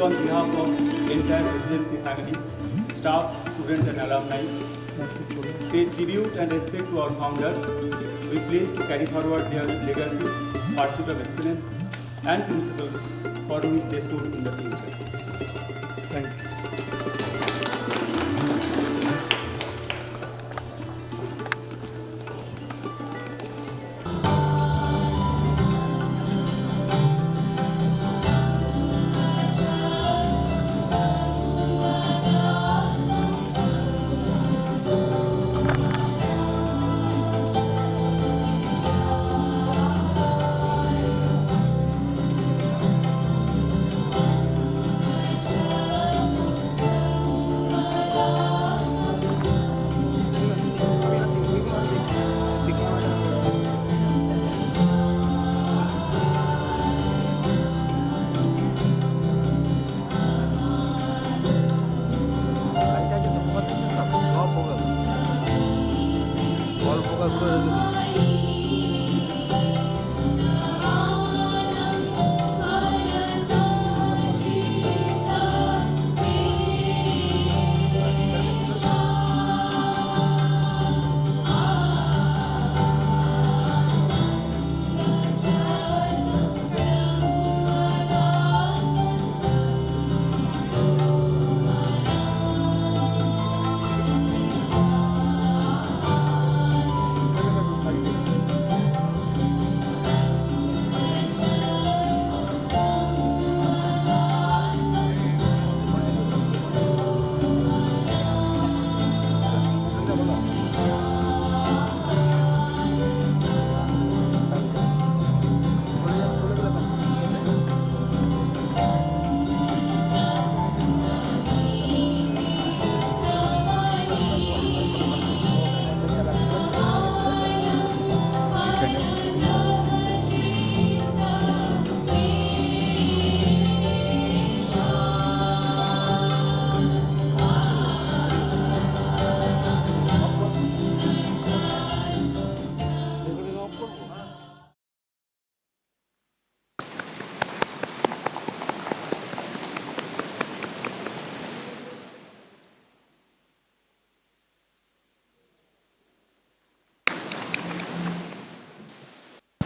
on behalf of entire residency family, staff, students and alumni, pay tribute and respect to our founders. We pledge to carry forward their legacy, pursuit of excellence and principles for which they stood in the future. Thank you.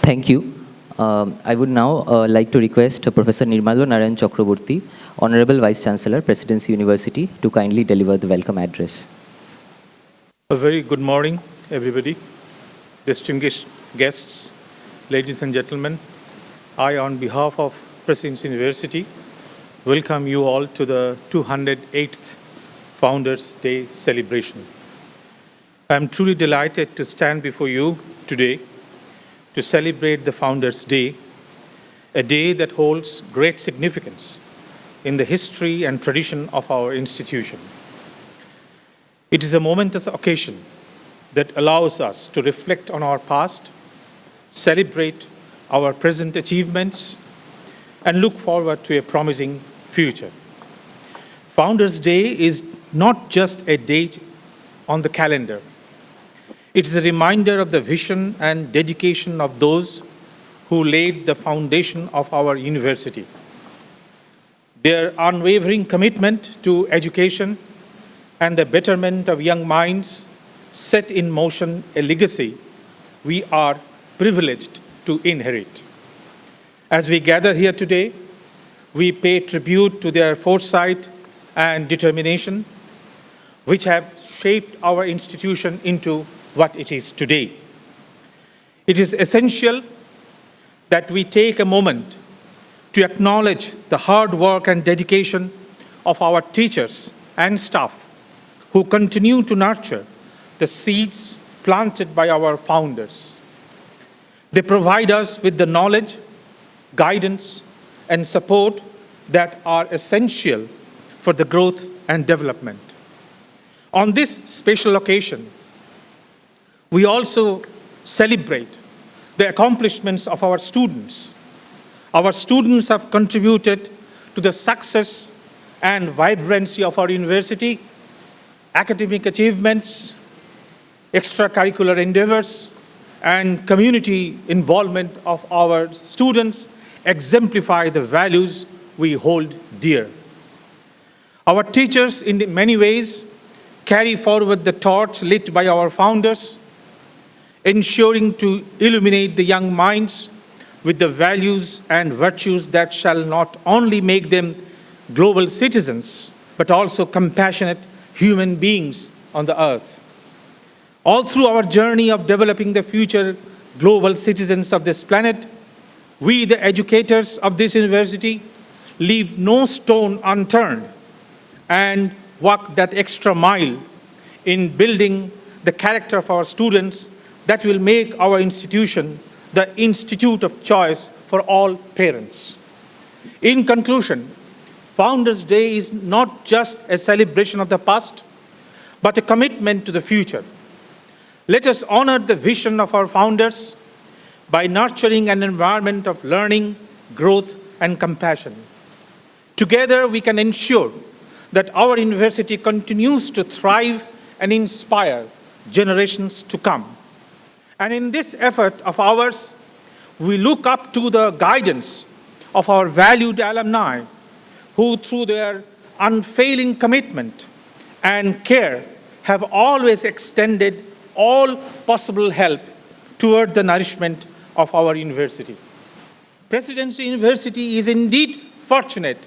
Thank you. I would now like to request Professor Nirmalo Narayan Chakraborty, Honorable Vice Chancellor, Presidency University, to kindly deliver the welcome address. A very good morning, everybody. Distinguished guests, ladies and gentlemen. I, on behalf of Presidency University, welcome you all to the 208th Founders' Day celebration. I am truly delighted to stand before you today to celebrate the Founders' Day, a day that holds great significance in the history and tradition of our institution. It is a momentous occasion that allows us to reflect on our past, celebrate our present achievements, and look forward to a promising future. Founders' Day is not just a date on the calendar. It is a reminder of the vision and dedication of those who laid the foundation of our university. Their unwavering commitment to education and the betterment of young minds set in motion a legacy we are privileged to inherit. As we gather here today, we pay tribute to their foresight and determination, which have shaped our institution into what it is today. It is essential that we take a moment to acknowledge the hard work and dedication of our teachers and staff who continue to nurture the seeds planted by our founders. They provide us with the knowledge, guidance, and support that are essential for the growth and development. On this special occasion, we also celebrate the accomplishments of our students. Our students have contributed to the success and vibrancy of our university, academic achievements, extracurricular endeavors, and community involvement of our students exemplify the values we hold dear. Our teachers, in many ways, carry forward the torch lit by our founders, ensuring to illuminate the young minds with the values and virtues that shall not only make them global citizens, but also compassionate human beings on the earth. All through our journey of developing the future global citizens of this planet, we, the educators of this university, leave no stone unturned and walk that extra mile in building the character of our students that will make our institution the institute of choice for all parents. In conclusion, Founders' Day is not just a celebration of the past, but a commitment to the future. Let us honor the vision of our founders by nurturing an environment of learning, growth, and compassion. Together, we can ensure that our university continues to thrive and inspire generations to come. And in this effort of ours, we look up to the guidance of our valued alumni, who through their unfailing commitment and care have always extended all possible help toward the nourishment of our university. Presidency University is indeed fortunate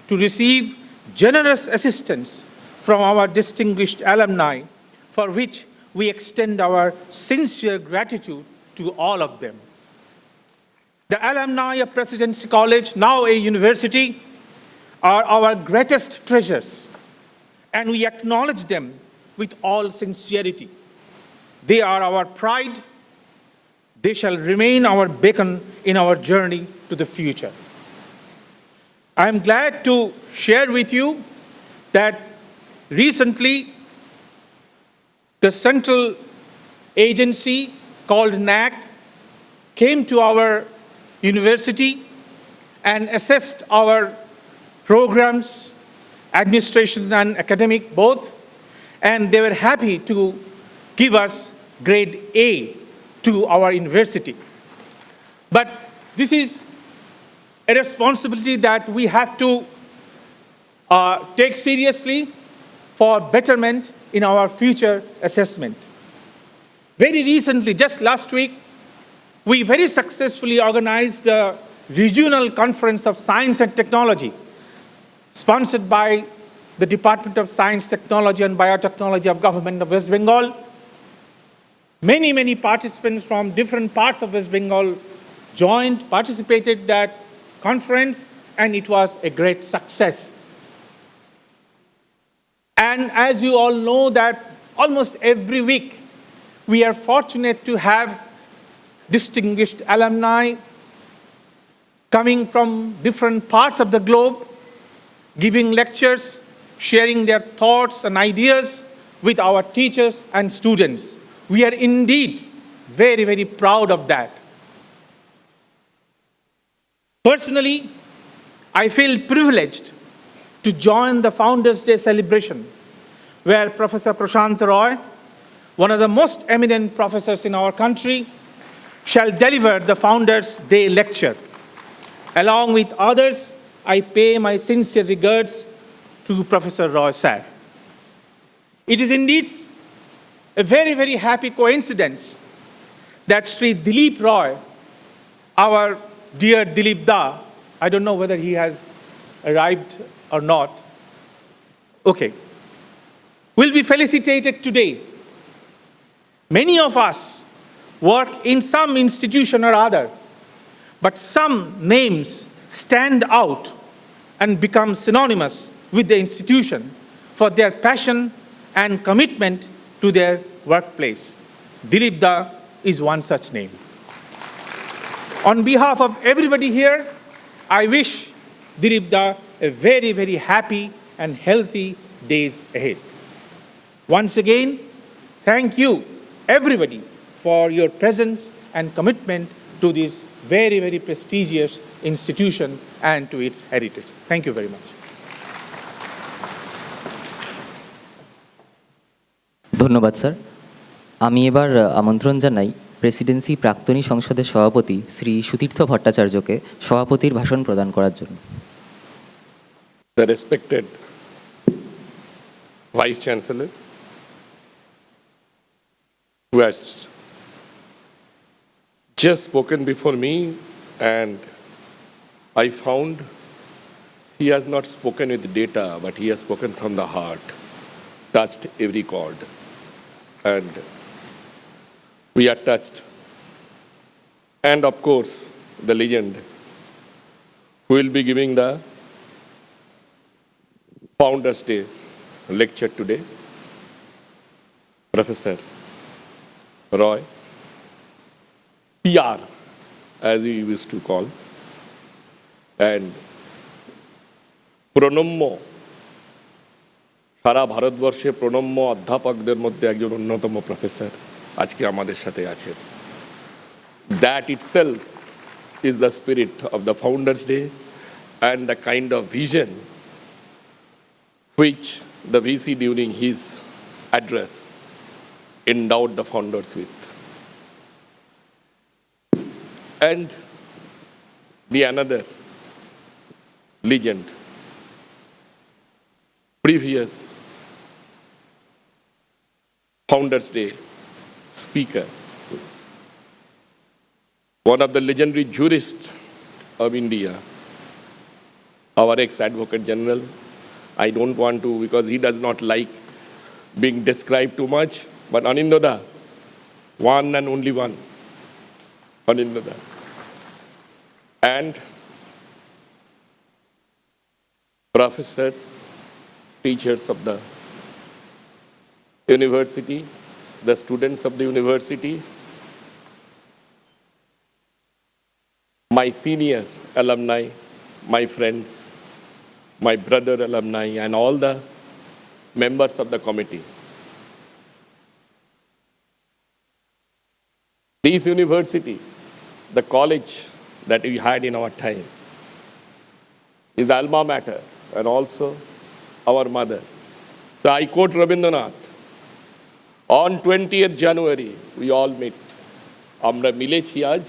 to receive generous assistance from our distinguished alumni, for which we extend our sincere gratitude to all of them. The alumni of Presidency College, now a university, are our greatest treasures, and we acknowledge them with all sincerity. They are our pride. They shall remain our beacon in our journey to the future. I am glad to share with you that recently the central agency called NAAC came to our university and assessed our programs, administration and academic both, and they were happy to give us grade A to our university. But this is a responsibility that we have to take seriously for betterment in our future assessment. Very recently, just last week, we very successfully organized a regional conference of science and technology, sponsored by the Department of Science, Technology and Biotechnology of Government of West Bengal. Many participants from different parts of West Bengal participated in that conference, and it was a great success. And as you all know that almost every week, we are fortunate to have distinguished alumni coming from different parts of the globe, giving lectures, sharing their thoughts and ideas with our teachers and students. We are indeed very proud of that. Personally, I feel privileged to join the Founders' Day celebration, where Professor Prashant Roy, one of the most eminent professors in our country, shall deliver the Founders' Day lecture. Along with others, I pay my sincere regards to Professor Roy sir. It is indeed a very happy coincidence that Sri Dilip Roy, our dear Dilip Da, I don't know whether he has arrived or not, okay, will be felicitated today. Many of us work in some institution or other, but some names stand out and become synonymous with the institution for their passion and commitment to their workplace. Dilip Da is one such name. On behalf of everybody here, I wish Dilip Da a very happy and healthy days ahead. Once again, thank you, everybody, for your presence and commitment to this very prestigious institution and to its heritage. Thank you very much. ধন্যবাদ sir. আমি এবার আমন্ত্রণ জানাই Presidency প্রাক্তনী সংসদের সভাপতি শ্রী সুতীর্থ ভট্টাচার্যকে সভাপতির ভাষণ প্রদান করার জন্য। The respected Vice Chancellor, who has just spoken before me, and I found he has not spoken with data, but he has spoken from the heart, touched every chord. And we are touched. And of course, the legend who will be giving the Founders Day lecture today, Professor Roy, PR, as we used to call, and প্রণম্য সারা ভারতবর্ষে প্রণম্য অধ্যাপকদের মধ্যে একজন অন্যতম professor আজকে আমাদের সাথে আছেন। That itself is the spirit of the Founders Day and the kind of vision which the VC during his address endowed the founders with. And the another legend, previous Founders Day speaker, one of the legendary jurists of India, our ex-Advocate General. I don't want to, because he does not like being described too much, but Anindada, one and only one, Anindada. And professors, teachers of the university, the students of the university, my senior alumni, my friends, my brother alumni, and all the members of the committee. This university, the college that we had in our time, is the alma mater and also our mother. So I quote Rabindranath, on 20th January, we all meet. Amra milechi aaj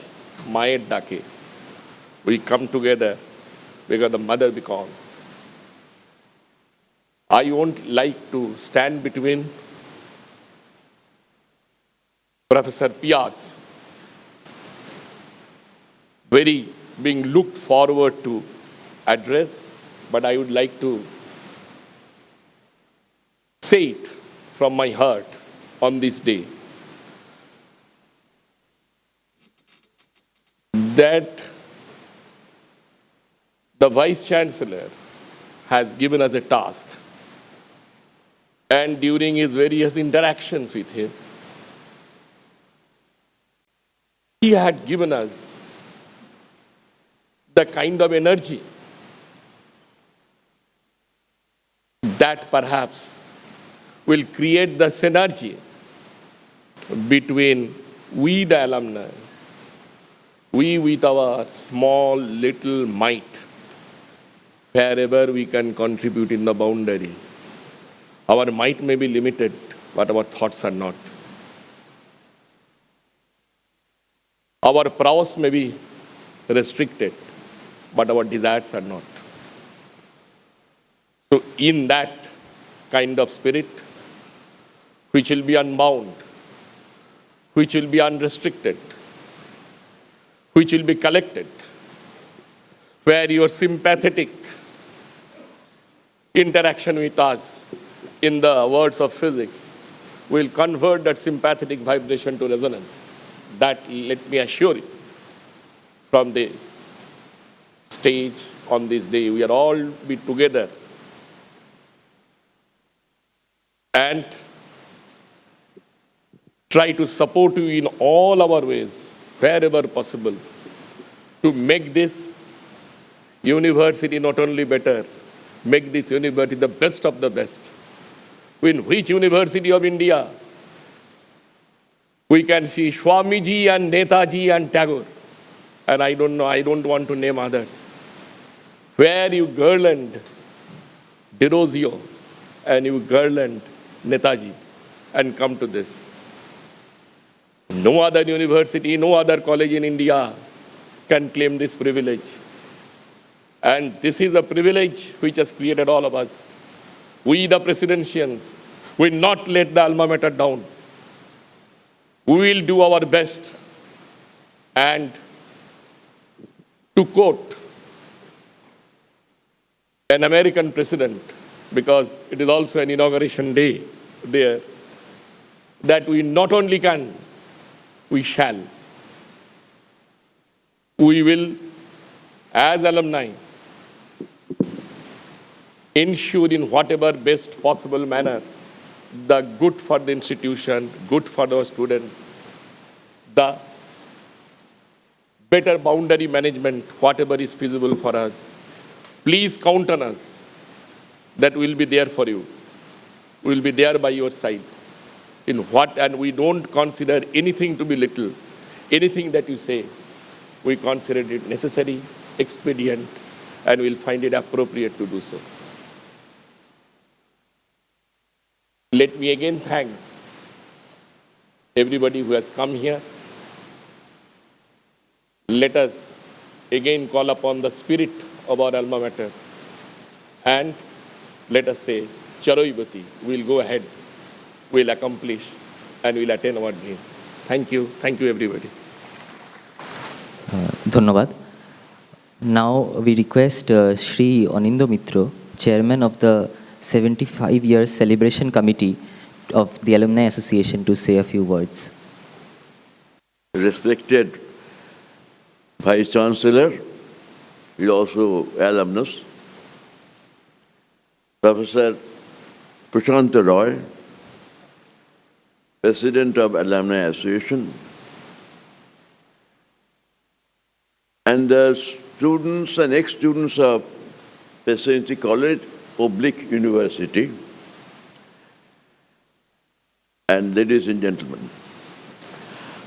mayer dake. We come together because the mother becomes. I won't like to stand between Professor PR's very being looked forward to address, but I would like to say it from my heart on this day, that the Vice Chancellor has given us a task, and during his various interactions with him, he had given us the kind of energy that perhaps will create the synergy between we, the alumni, we with our small little might, wherever we can contribute in the boundary. Our might may be limited, but our thoughts are not. Our prowess may be restricted, but our desires are not. So in that kind of spirit, which will be unbound, which will be unrestricted, which will be collected, where your sympathetic interaction with us, in the words of physics, will convert that sympathetic vibration to resonance. That, let me assure you, from this stage on this day, we are all be together and try to support you in all our ways, wherever possible, to make this university not only better, make this university the best of the best. In which university of India we can see Swamiji and Netaji and Tagore, and I don't know, I don't want to name others, where you garland Derozio and you garland Netaji and come to this. No other university, no other college in India can claim this privilege. And this is a privilege which has created all of us. We, the presidentians, We will not let the alma mater down. We will do our best. And to quote an American president, because it is also an inauguration day there, that we not only can, we shall. We will, as alumni, ensure in whatever best possible manner the good for the institution, good for our students, the better boundary management, whatever is feasible for us. Please count on us that we will be there for you. We will be there by your side. In what, and we don't consider anything to be little. Anything that you say, we consider it necessary, expedient, and we'll find it appropriate to do so. Let me again thank everybody who has come here. Let us again call upon the spirit of our alma mater and let us say, Chalo Yuvati, we'll go ahead, we'll accomplish, and we'll attain our dream. Thank you everybody. Dhanyabad. Now we request Shri Anindo Mitro, Chairman of the 75 years celebration committee of the Alumni Association, to say a few words. Respected Vice Chancellor, is also alumnus, Professor Prashanta Roy, President of Alumni Association, and the students and ex-students of Presidency College Public University, and ladies and gentlemen.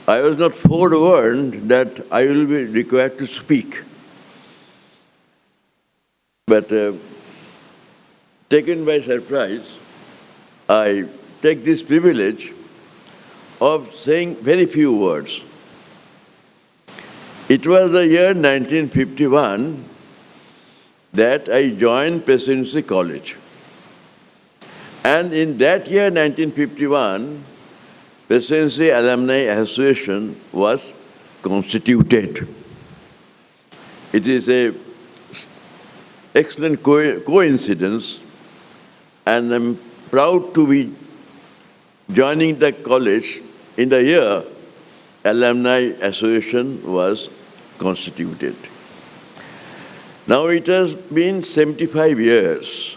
I was not forewarned that I will be required to speak, but taken by surprise, I take this privilege of saying very few words. It was the year 1951 that I joined Presidency College. And in that year, 1951, Presidency Alumni Association was constituted. It is an excellent coincidence, and I'm proud to be joining the college in the year Alumni Association was constituted. Now it has been 75 years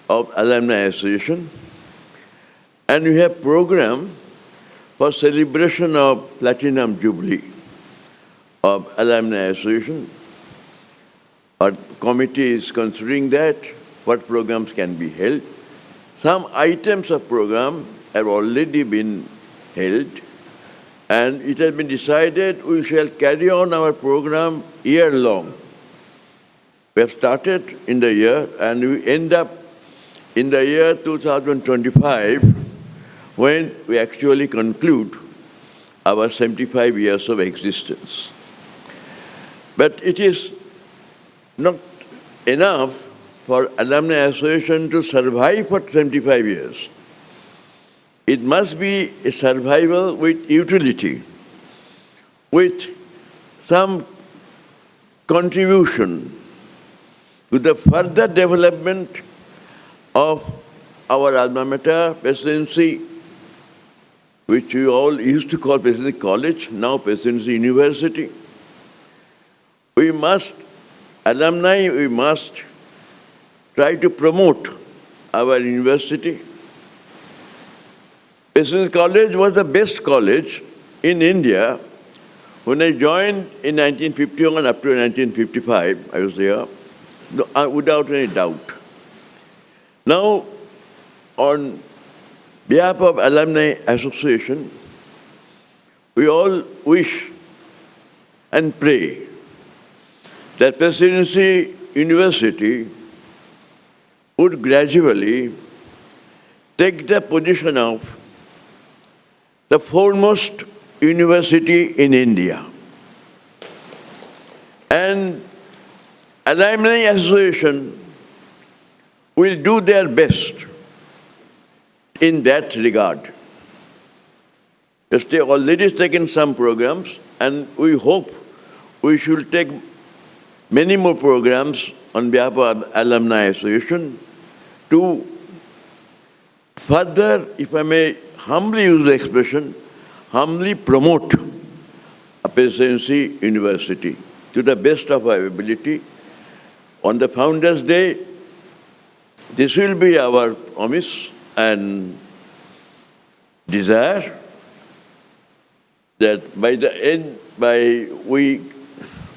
of Alumni Association, and we have program for celebration of Platinum Jubilee of Alumni Association. Our committee is considering that, what programs can be held. Some items of program have already been held, and it has been decided we shall carry on our program year-long. We have started in the year, and we end up in the year 2025, when we actually conclude our 75 years of existence. But it is not enough for Alumni Association to survive for 75 years. It must be a survival with utility, with some contribution to the further development of our alma mater, Presidency, which we all used to call Presidency College, now Presidency University. We must, alumni, we must try to promote our university. Presidency College was the best college in India. When I joined in 1951 up to 1955, I was there, without any doubt. Now, on behalf of Alumni Association, we all wish and pray that Presidency University would gradually take the position of the foremost university in India. And Alumni Association will do their best in that regard. We have already taken some programs, and we hope we should take many more programs on behalf of Alumni Association to further, if I may humbly use the expression, humbly promote a Presidency University to the best of our ability. On the Founders' Day, this will be our promise and desire that by the end, I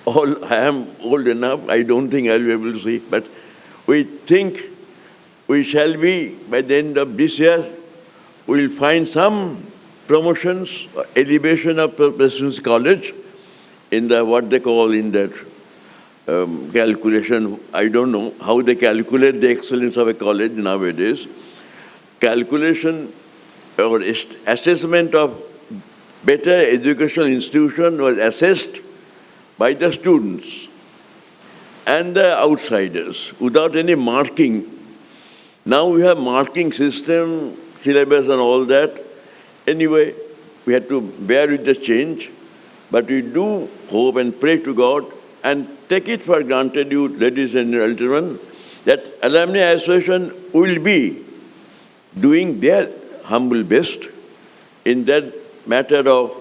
am old enough, I don't think I'll be able to see, but we think we shall be, by the end of this year, we'll find some promotions, elevation of Presidency College in the, what they call in that calculation. I don't know how they calculate the excellence of a college nowadays. Calculation or assessment of better educational institution was assessed by the students and the outsiders without any marking. Now we have marking system, syllabus and all that. Anyway, we had to bear with the change, but we do hope and pray to God and take it for granted, you ladies and gentlemen, that Alumni Association will be doing their humble best in that matter of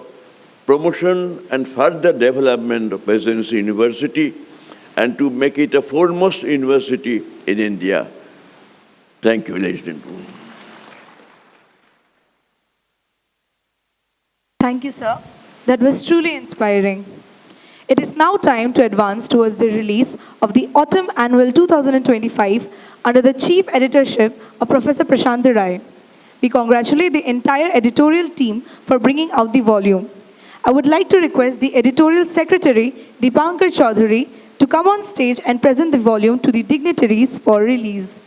promotion and further development of Presidency University and to make it a foremost university in India. Thank you, ladies and gentlemen. Thank you, sir. That was truly inspiring. It is now time to advance towards the release of the Autumn Annual 2025 under the chief editorship of Professor Prashant Rai. We congratulate the entire editorial team for bringing out the volume. I would like to request the editorial secretary, Deepankar Chaudhary, to come on stage and present the volume to the dignitaries for release.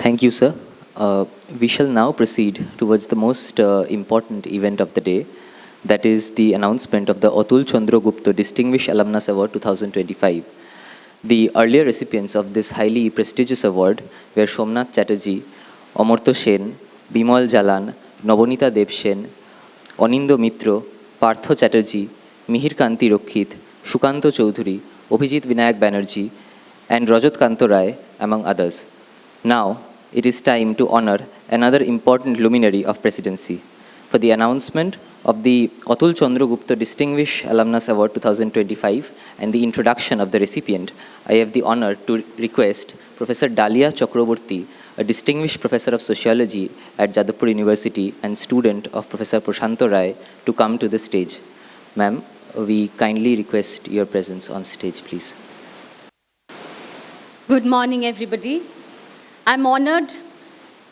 Thank you, sir. We shall now proceed towards the most important event of the day, that is the announcement of the Atul Chandra Gupta Distinguished Alumnus Award 2025. The earlier recipients of this highly prestigious award were Somnath Chatterjee, Amartya Sen, Bimal Jalan, Nobonita Debsen, Anindo Mitro, Partho Chatterjee, Mihir Kanti Rokkhit, Shukanto Choudhury, Abhijit Vinayak Banerjee, and Rajat Kanto Rai, among others. Now, it is time to honor another important luminary of presidency. For the announcement of the Atul Chandra Gupta Distinguished Alumnus Award 2025 and the introduction of the recipient, I have the honor to request Professor Dalia Chakraborty, a distinguished professor of sociology at Jadavpur University and student of Professor Prashant Rai, to come to the stage. Ma'am, we kindly request your presence on stage, please. Good morning, everybody. I'm honored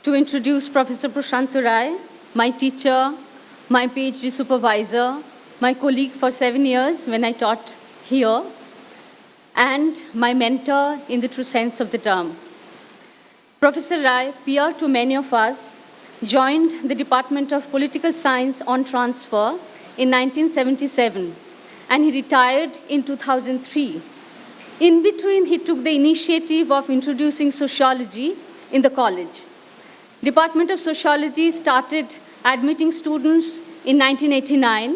to introduce Professor Prashant Rai, my teacher, my PhD supervisor, my colleague for 7 years when I taught here, and my mentor in the true sense of the term. Professor Rai, peer to many of us, joined the Department of Political Science on transfer in 1977, and he retired in 2003. In between, he took the initiative of introducing sociology in the college. Department of Sociology started admitting students in 1989,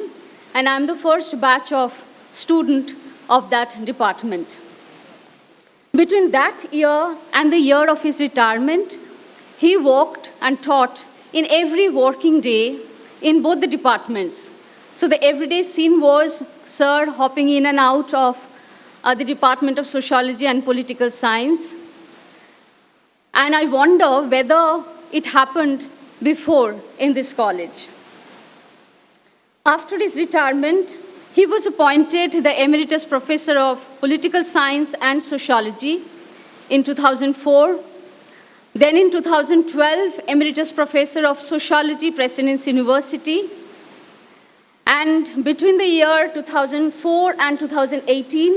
and I'm the first batch of student of that department. Between that year and the year of his retirement, he worked and taught in every working day in both the departments. So the everyday scene was Sir hopping in and out of the Department of Sociology and Political Science. And I wonder whether it happened before in this college. After his retirement, he was appointed the Emeritus Professor of Political Science and Sociology in 2004. Then in 2012, Emeritus Professor of Sociology, Presidency University. And between the year 2004 and 2018,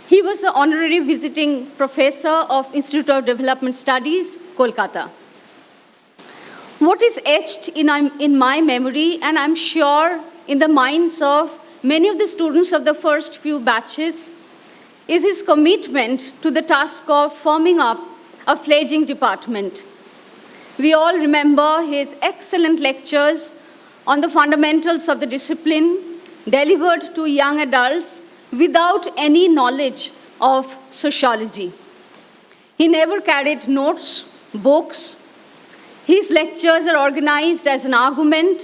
he was the Honorary Visiting Professor of Institute of Development Studies, Kolkata. What is etched in my memory, and I'm sure in the minds of many of the students of the first few batches, is his commitment to the task of forming up a fledgling department. We all remember his excellent lectures on the fundamentals of the discipline delivered to young adults without any knowledge of sociology. He never carried notes, books. His lectures are organized as an argument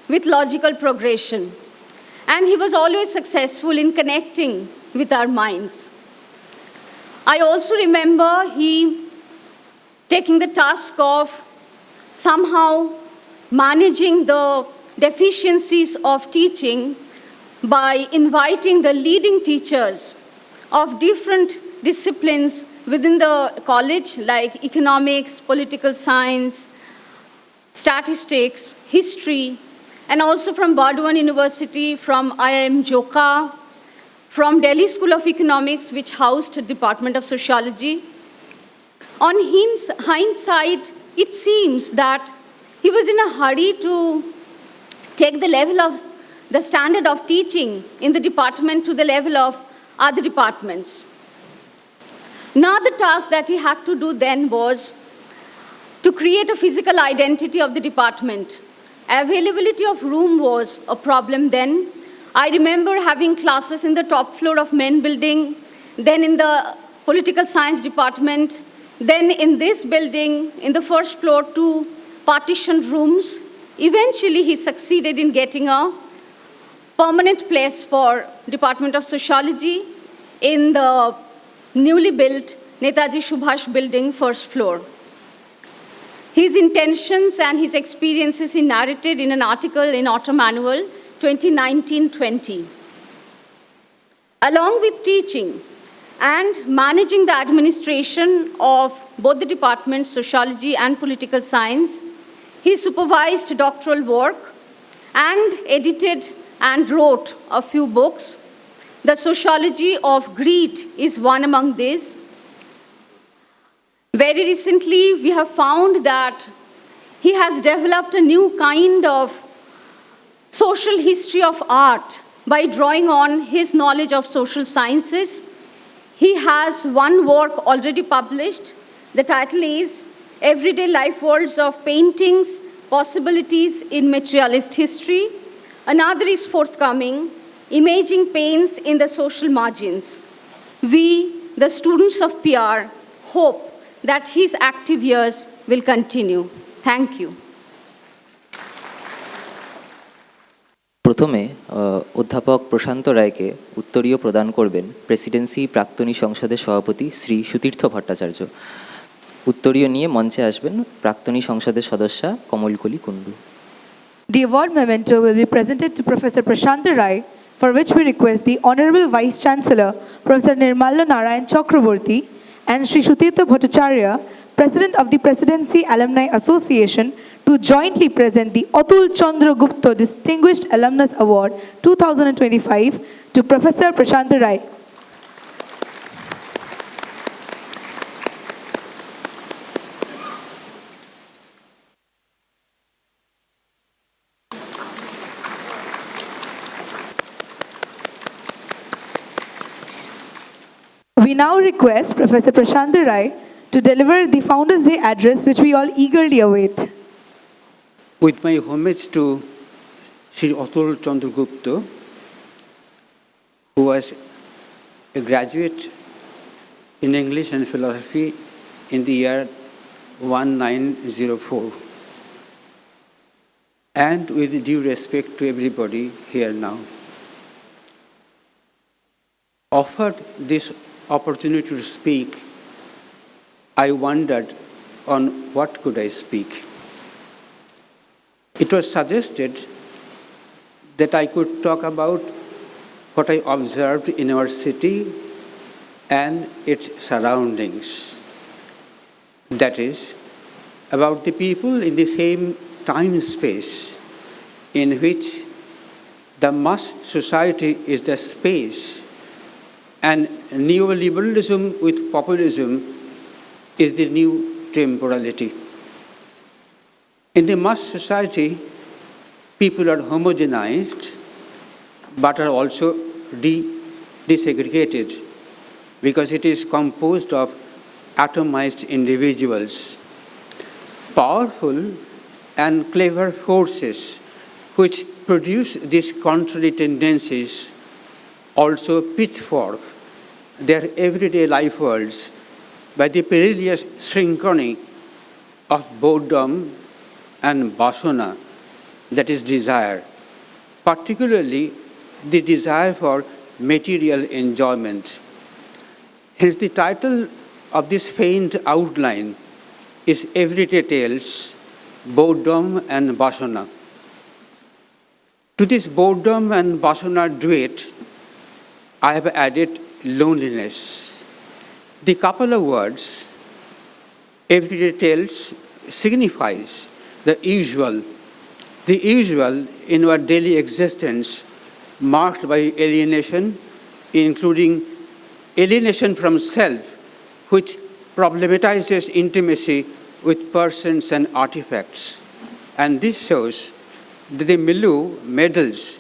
with logical progression. And he was always successful in connecting with our minds. I also remember he taking the task of somehow managing the deficiencies of teaching by inviting the leading teachers of different disciplines within the college, like economics, political science, statistics, history, and also from Burdwan University, from IIM Joka, from Delhi School of Economics, which housed the Department of Sociology. On hindsight, it seems that he was in a hurry to take the standard of teaching in the department to the level of other departments. Another task that he had to do then was to create a physical identity of the department. Availability of room was a problem then. I remember having classes in the top floor of main building, then in the political science department, then in this building, in the first floor, 2 partitioned rooms. Eventually, he succeeded in getting a permanent place for Department of Sociology in the newly built Netaji Subhash building, first floor. His intentions and his experiences he narrated in an article in Autumn Annual 2019-20. Along with teaching and managing the administration of both the departments, sociology and political science, he supervised doctoral work and edited and wrote a few books. The Sociology of Greed is one among these. Very recently, we have found that he has developed a new kind of social history of art by drawing on his knowledge of social sciences. He has one work already published. The title is Everyday Life Worlds of Paintings, Possibilities in Materialist History. Another is forthcoming, Imaging Pains in the Social Margins. We, the students of PR, hope that his active years will continue. Thank you. প্রথমে অধ্যাপক প্রশান্ত রায়কে উত্তরীয় প্রদান করবেন Presidency প্রাক্তনী সংসদের সভাপতি শ্রী সুতীর্থ ভট্টাচার্য। উত্তরীয় নিয়ে মঞ্চে আসবেন প্রাক্তনী সংসদের সদস্যা কমলকলি Kundu. The award memento will be presented to Professor Prashant Rai, for which we request the Honorable Vice Chancellor, Professor Nirmala Narayan Chakraborty, and Sri Sutirtha Bhattacharya, President of the Presidency Alumni Association, to jointly present the Atul Chandra Gupta Distinguished Alumnus Award 2025 to Professor Prashant Rai. We now request Professor Prashant Rai to deliver the Founders' Day address, which we all eagerly await. With my homage to Sri Atul Chandra Gupta, who was a graduate in English and philosophy in the year 1904, and with due respect to everybody here now, offered this opportunity to speak, I wondered on what could I speak. it was suggested that I could talk about what I observed in our city and its surroundings. That is, about the people in the same time space in which the mass society is the space and neoliberalism with populism is the new temporality. In the mass society, people are homogenized but are also desegregated because it is composed of atomized individuals. Powerful and clever forces which produce these contrary tendencies also pitchfork their everyday life worlds by the perilous synchrony of boredom and vasana, that is desire, particularly the desire for material enjoyment. Hence the title of this faint outline is Everyday Tales, Boredom and Vasana. To this boredom and vasana duet, I have added loneliness. The couple of words, Everyday Tales, signifies the usual in our daily existence, marked by alienation, including alienation from self, which problematizes intimacy with persons and artifacts. And this shows that the milieu meddles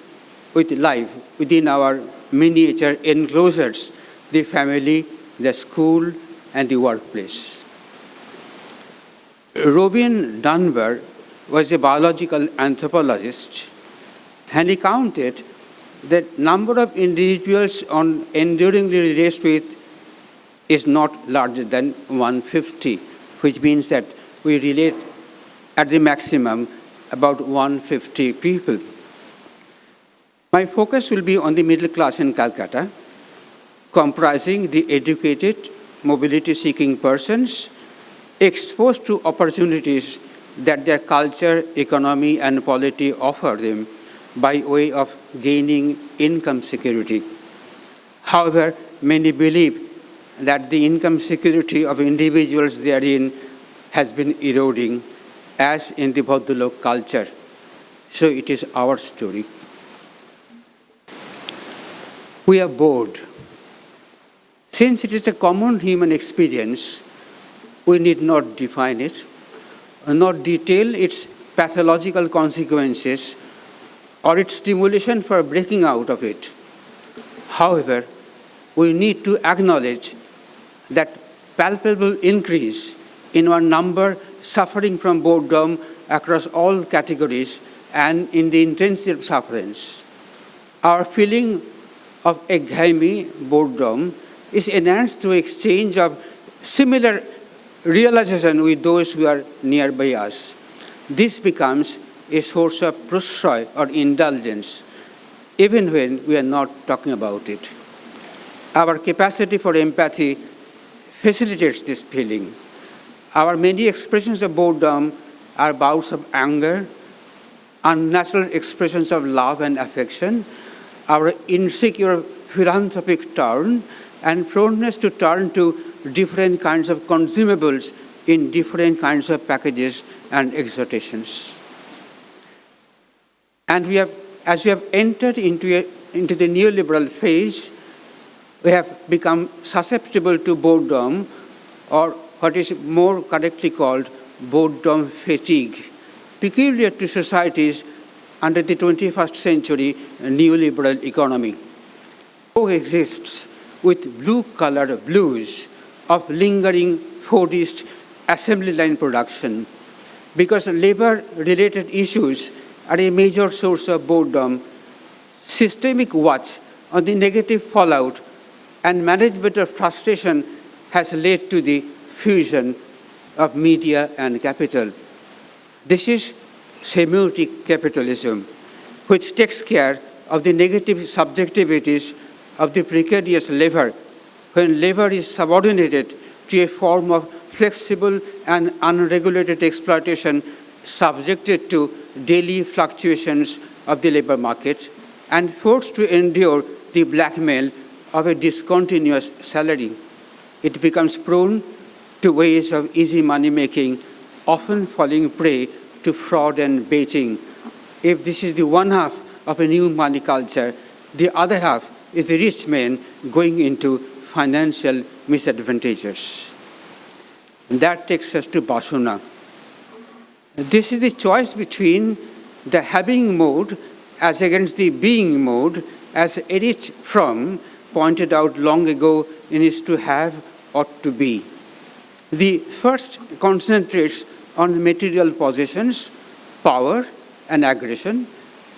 with life within our miniature enclosures, the family, the school, and the workplace. Robin Dunbar was a biological anthropologist, and he counted the number of individuals on enduringly relates with is not larger than 150, which means that we relate at the maximum about 150 people. My focus will be on the middle class in Calcutta, comprising the educated, mobility-seeking persons exposed to opportunities that their culture, economy, and polity offer them by way of gaining income security. However, many believe that the income security of individuals therein has been eroding, as in the Bhadralok culture. So it is our story. We are bored. Since it is a common human experience, we need not define it, not detail its pathological consequences or its stimulation for breaking out of it. However, we need to acknowledge that palpable increase in our number suffering from boredom across all categories and in the intensive sufferance. Our feeling of agami, boredom, is enhanced through exchange of similar realization with those who are nearby us. This becomes a source of prostroi or indulgence, even when we are not talking about it. Our capacity for empathy facilitates this feeling. Our many expressions of boredom are bouts of anger, unnatural expressions of love and affection, our insecure philanthropic turn, and proneness to turn to different kinds of consumables in different kinds of packages and exhortations. And as we have entered into the neoliberal phase, we have become susceptible to boredom, or what is more correctly called boredom fatigue, peculiar to societies under the 21st century neoliberal economy. Coexists with blue-colored blues of lingering Fordist assembly line production, because labor-related issues are a major source of boredom. Systemic watch on the negative fallout and management of frustration has led to the fusion of media and capital. This is semiotic capitalism, which takes care of the negative subjectivities of the precarious labor when labor is subordinated to a form of flexible and unregulated exploitation subjected to daily fluctuations of the labor market and forced to endure the blackmail of a discontinuous salary. It becomes prone to ways of easy money making, often falling prey to fraud and baiting. If this is the one half of a new money culture, the other half is the rich man going into financial misadvantages. And that takes us to Vasana. This is the choice between the having mode as against the being mode, as Erich Fromm pointed out long ago in his To Have Ought to Be. The first concentrates on material possessions, power, and aggression,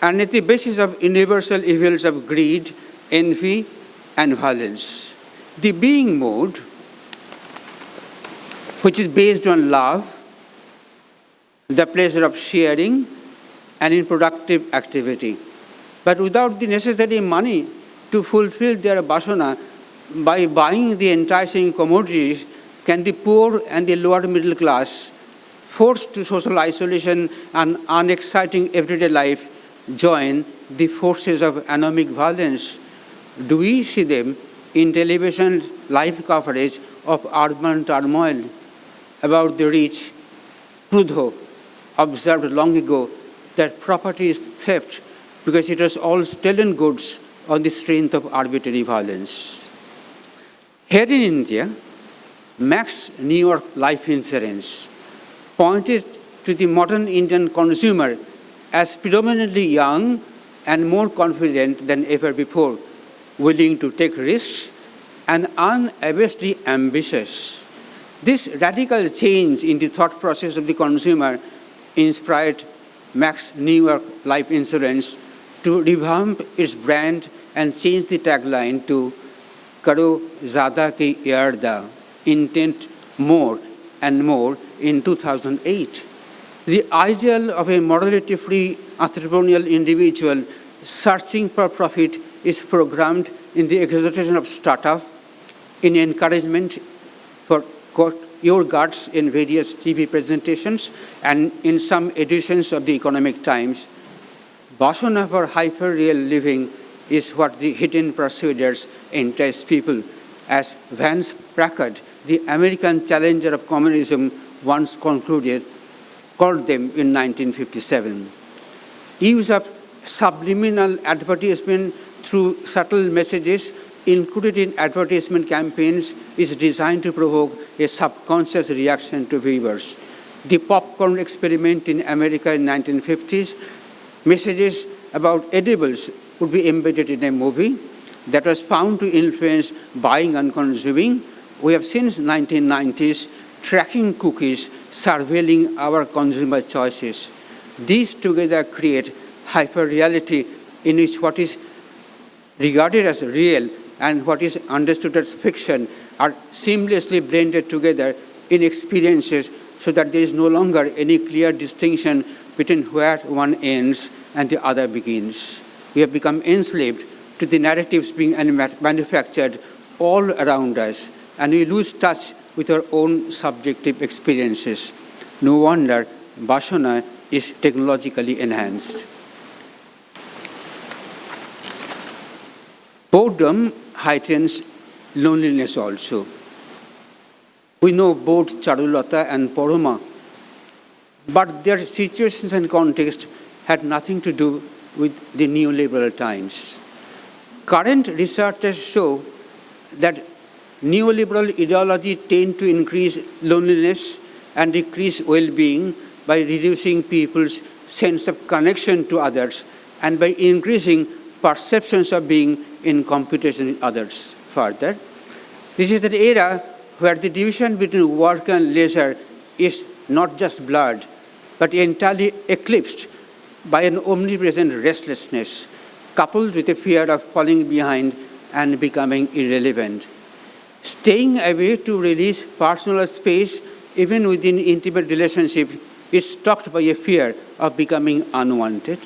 and at the basis of universal evils of greed, envy, and violence. The being mode, which is based on love, the pleasure of sharing, and in productive activity. But without the necessary money to fulfill their vasana, by buying the enticing commodities, can the poor and the lower middle class, forced to social isolation and unexciting everyday life, join the forces of anomic violence? Do we see them in television live coverage of urban turmoil? About the rich, Prudhoe observed long ago that property is theft because it was all stolen goods on the strength of arbitrary violence. Here in India, Max New York Life Insurance pointed to the modern Indian consumer as predominantly young and more confident than ever before, willing to take risks and unabashedly ambitious. This radical change in the thought process of the consumer inspired Max New York Life Insurance to revamp its brand and change the tagline to Karo Zada Ki Yarda, intent more and more, in 2008. The ideal of a morality-free entrepreneurial individual searching for profit is programmed in the exaltation of startup, in encouragement for your guts in various TV presentations and in some editions of the Economic Times. Vasana for hyper-real living is what the hidden persuaders entice people, as Vance Packard, the American challenger of communism, once called them in 1957. Use of subliminal advertisement through subtle messages included in advertisement campaigns is designed to provoke a subconscious reaction to viewers. The popcorn experiment in America in 1950s, messages about edibles would be embedded in a movie that was found to influence buying and consuming. We have since 1990s tracking cookies surveilling our consumer choices. These together create hyper-reality in which what is regarded as real and what is understood as fiction are seamlessly blended together in experiences so that there is no longer any clear distinction between where one ends and the other begins. We have become enslaved to the narratives being manufactured all around us, and we lose touch with our own subjective experiences. No wonder Vasana is technologically enhanced. Boredom heightens loneliness also. We know both Charulata and Poroma, but their situations and context had nothing to do with the neoliberal times. Current researchers show that neoliberal ideology tend to increase loneliness and decrease well-being by reducing people's sense of connection to others and by increasing perceptions of being in competition with others. Further, this is an era where the division between work and leisure is not just blurred, but entirely eclipsed by an omnipresent restlessness, coupled with a fear of falling behind and becoming irrelevant. Staying away to release personal space, even within intimate relationships, is stalked by a fear of becoming unwanted,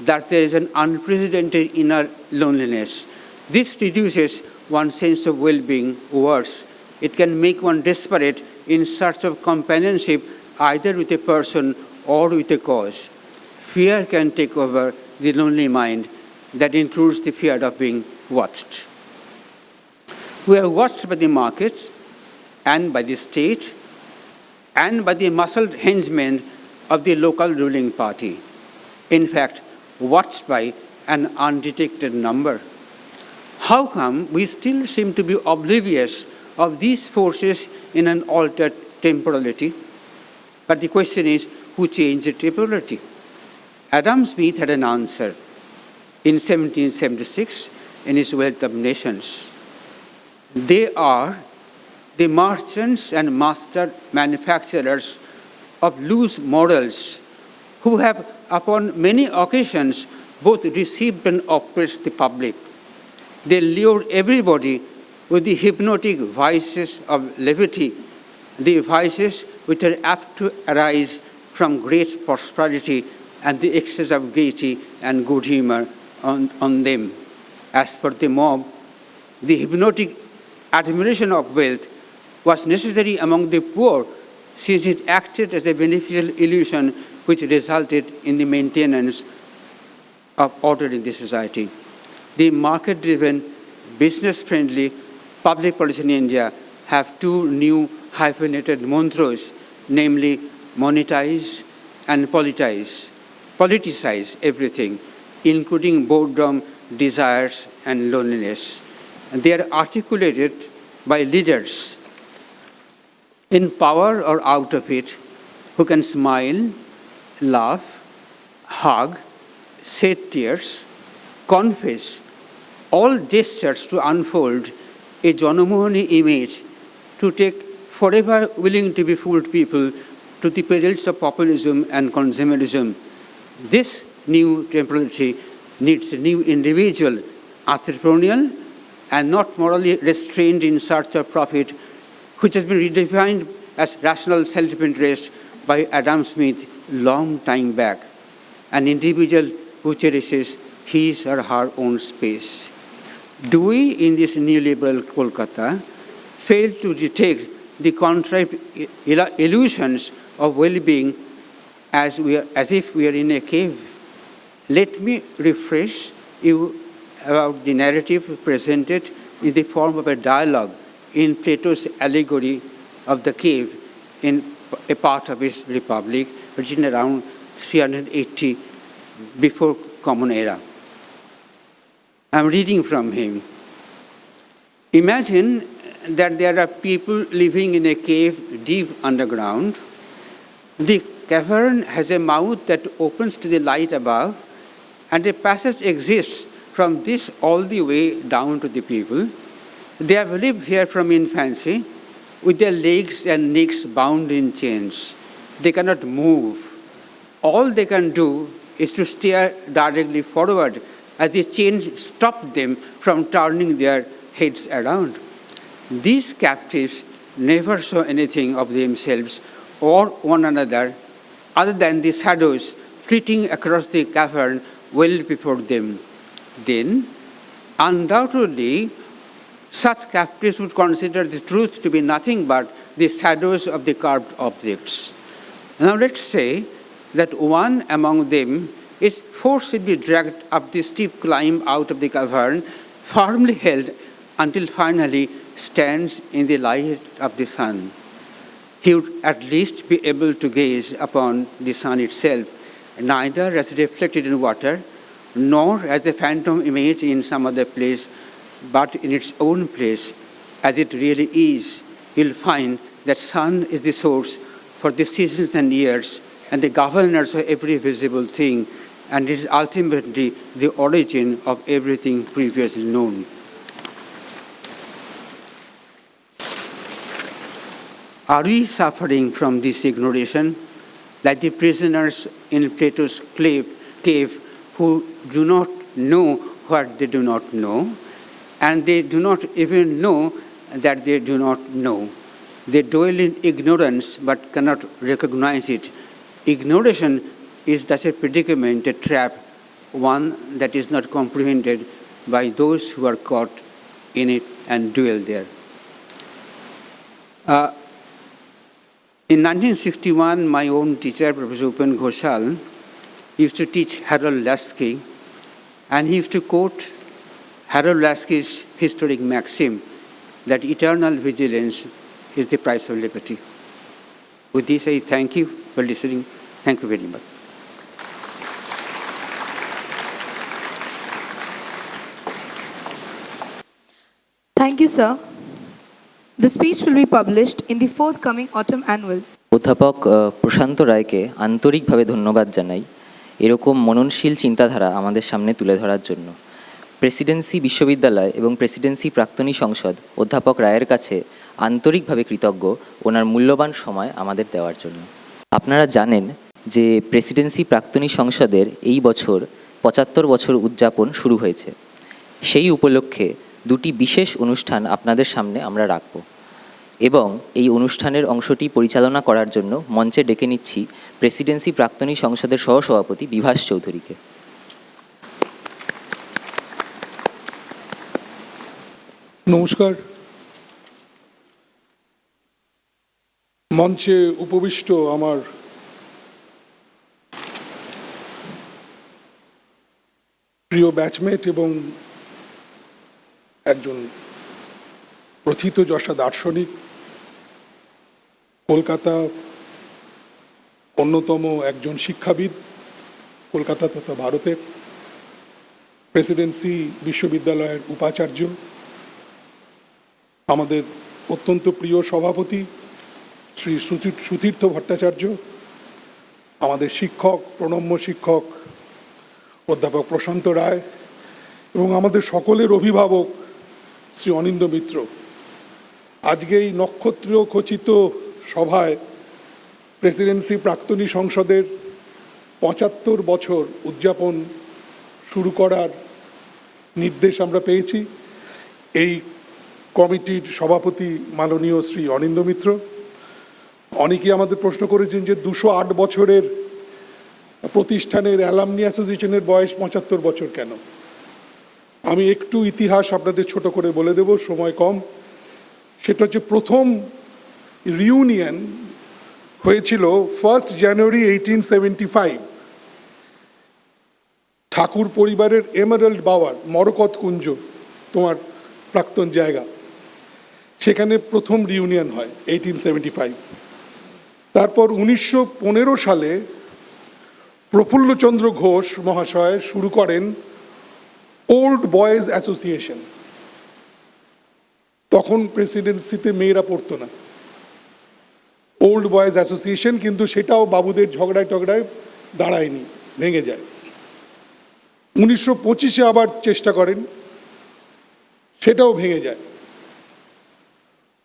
that there is an unprecedented inner loneliness. This reduces one's sense of well-being. Worse, it can make one desperate in search of companionship either with a person or with a cause. fear can take over the lonely mind. That includes the fear of being watched. We are watched by the market and by the state and by the muscled henchmen of the local ruling party. In fact, watched by an undetected number. How come we still seem to be oblivious of these forces in an altered temporality? But the question is, who changed the temporality? Adam Smith had an answer in 1776 in his Wealth of Nations. They are the merchants and master manufacturers of loose morals who have upon many occasions both deceived and oppressed the public. They lured everybody with the hypnotic vices of levity, the vices which are apt to arise from great prosperity and the excess of gaiety and good humor on them. As for the mob, the hypnotic admiration of wealth was necessary among the poor, since it acted as a beneficial illusion which resulted in the maintenance of order in the society. The market-driven, business-friendly public policy in India have two new hyphenated mantras, namely monetize and politicize everything, including boredom, desires, and loneliness. And they are articulated by leaders in power or out of it, who can smile, laugh, hug, shed tears, confess, all gestures to unfold a Janamoni image to take forever willing to be fooled people to the perils of populism and consumerism. This new temporality needs a new individual, entrepreneurial, and not morally restrained in search of profit, which has been redefined as rational self-interest by Adam Smith long time back, an individual who cherishes his or her own space. Do we, in this neoliberal Kolkata, fail to detect the contrived illusions of well-being as if we are in a cave? Let me refresh you about the narrative presented in the form of a dialogue in Plato's allegory of the cave in a part of his Republic, written around 380 before Common Era. I'm reading from him. Imagine that there are people living in a cave deep underground. The cavern has a mouth that opens to the light above, and a passage exists from this all the way down to the people. They have lived here from infancy with their legs and necks bound in chains. They cannot move. All they can do is to stare directly forward as the chains stop them from turning their heads around. These captives never saw anything of themselves or one another other than the shadows fleeting across the cavern well before them. Then, undoubtedly, such captives would consider the truth to be nothing but the shadows of the carved objects. Now let's say that one among them is forcibly dragged up the steep climb out of the cavern, firmly held until finally stands in the light of the sun. He would at least be able to gaze upon the sun itself, neither as reflected in water, nor as a phantom image in some other place, but in its own place, as it really is. You'll find that sun is the source for the seasons and years, and the governors of every visible thing, and it is ultimately the origin of everything previously known. Are we suffering from this ignoration, like the prisoners in Plato's cave who do not know what they do not know, and they do not even know that they do not know? They dwell in ignorance but cannot recognize it. Ignoration is thus a predicament, a trap, one that is not comprehended by those who are caught in it and dwell there. In 1961, my own teacher, Professor Upen Ghoshal, used to teach Harold Lasky, and he used to quote Harold Lasky's historic maxim that eternal vigilance is the price of liberty. With this, I thank you for listening. Thank you very much. Thank you, sir. The speech will be published in the forthcoming autumn annual. অধ্যাপক প্রশান্ত রায়কে আন্তরিকভাবে ধন্যবাদ জানাই এরকম মননশীল চিন্তাধারা আমাদের সামনে তুলে ধরার জন্য। প্রেসিডেন্সি বিশ্ববিদ্যালয় এবং প্রেসিডেন্সি প্রাক্তনী সংসদ অধ্যাপক রায়ের কাছে আন্তরিকভাবে কৃতজ্ঞ ওনার মূল্যবান সময় আমাদের দেওয়ার জন্য। আপনারা জানেন যে প্রেসিডেন্সি প্রাক্তনী সংসদের এই বছর ৭৫ বছর উদযাপন শুরু হয়েছে। সেই উপলক্ষে দুটি বিশেষ অনুষ্ঠান আপনাদের সামনে আমরা রাখব এবং এই অনুষ্ঠানের অংশটি পরিচালনা করার জন্য মঞ্চে ডেকে নিচ্ছি প্রেসিডেন্সি প্রাক্তনী সংসদের সহসভাপতি বিভাস চৌধুরীকে। নমস্কার। মঞ্চে উপবিষ্ট আমার প্রিয় ব্যাচমেট এবং একজন প্রথিতযশা দার্শনিক, কলকাতা অন্যতম একজন শিক্ষাবিদ, কলকাতা তথা ভারতের প্রেসিডেন্সি বিশ্ববিদ্যালয়ের উপাচার্য, আমাদের অত্যন্ত প্রিয় সভাপতি শ্রী সুতীর্থ ভট্টাচার্য, আমাদের শিক্ষক, প্রণম্য শিক্ষক অধ্যাপক প্রশান্ত রায় এবং আমাদের সকলের অভিভাবক শ্রী অনিন্দ মিত্র। আজকে এই নক্ষত্র খচিত সভায় প্রেসিডেন্সি প্রাক্তনী সংসদের ৭৫ বছর উদযাপন শুরু করার নির্দেশ আমরা পেয়েছি। এই কমিটির সভাপতি মাননীয় শ্রী অনিন্দ মিত্র। অনেকেই আমাদের প্রশ্ন করেছেন যে ২০৮ বছরের প্রতিষ্ঠানের অ্যালামনি অ্যাসোসিয়েশনের বয়স ৭৫ বছর কেন। আমি একটু ইতিহাস আপনাদের ছোট করে বলে দেব, সময় কম। সেটা হচ্ছে প্রথম রিউনিয়ন হয়েছিল 1 জানুয়ারি 1875 ঠাকুর পরিবারের এমারাল্ড বাওয়ার, মরকত কুঞ্জ, তোমার প্রাক্তন জায়গা, সেখানে প্রথম রিউনিয়ন হয় 1875। তারপর 1915 সালে প্রফুল্লচন্দ্র ঘোষ মহাশয় শুরু করেন ওল্ড বয়েজ অ্যাসোসিয়েশন। তখন প্রেসিডেন্সিতে মেয়েরা পড়তো না, ওল্ড বয়েজ অ্যাসোসিয়েশন, কিন্তু সেটাও বাবুদের ঝগড়ায় টগড়ায় দাঁড়ায়নি, ভেঙে যায়। 1925-এ আবার চেষ্টা করেন, সেটাও ভেঙে যায়।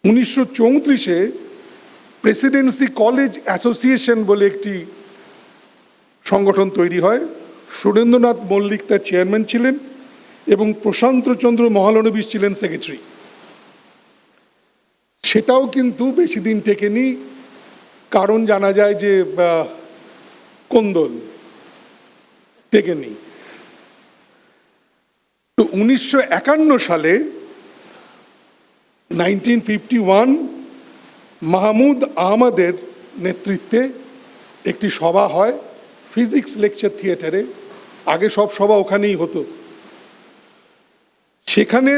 1934-এ প্রেসিডেন্সি কলেজ অ্যাসোসিয়েশন বলে একটি সংগঠন তৈরি হয়। সুরেন্দ্রনাথ মল্লিক তার চেয়ারম্যান ছিলেন এবং প্রশান্তচন্দ্র মহালনবিশ ছিলেন সেক্রেটারি। সেটাও কিন্তু বেশি দিন টেকেনি, কারণ জানা যায় যে কোন্দল টেকেনি। তো 1951 সালে 1951 মাহমুদ আহমদের নেতৃত্বে একটি সভা হয় ফিজিক্স লেকচার থিয়েটারে। আগে সব সভা ওখানেই হতো। সেখানে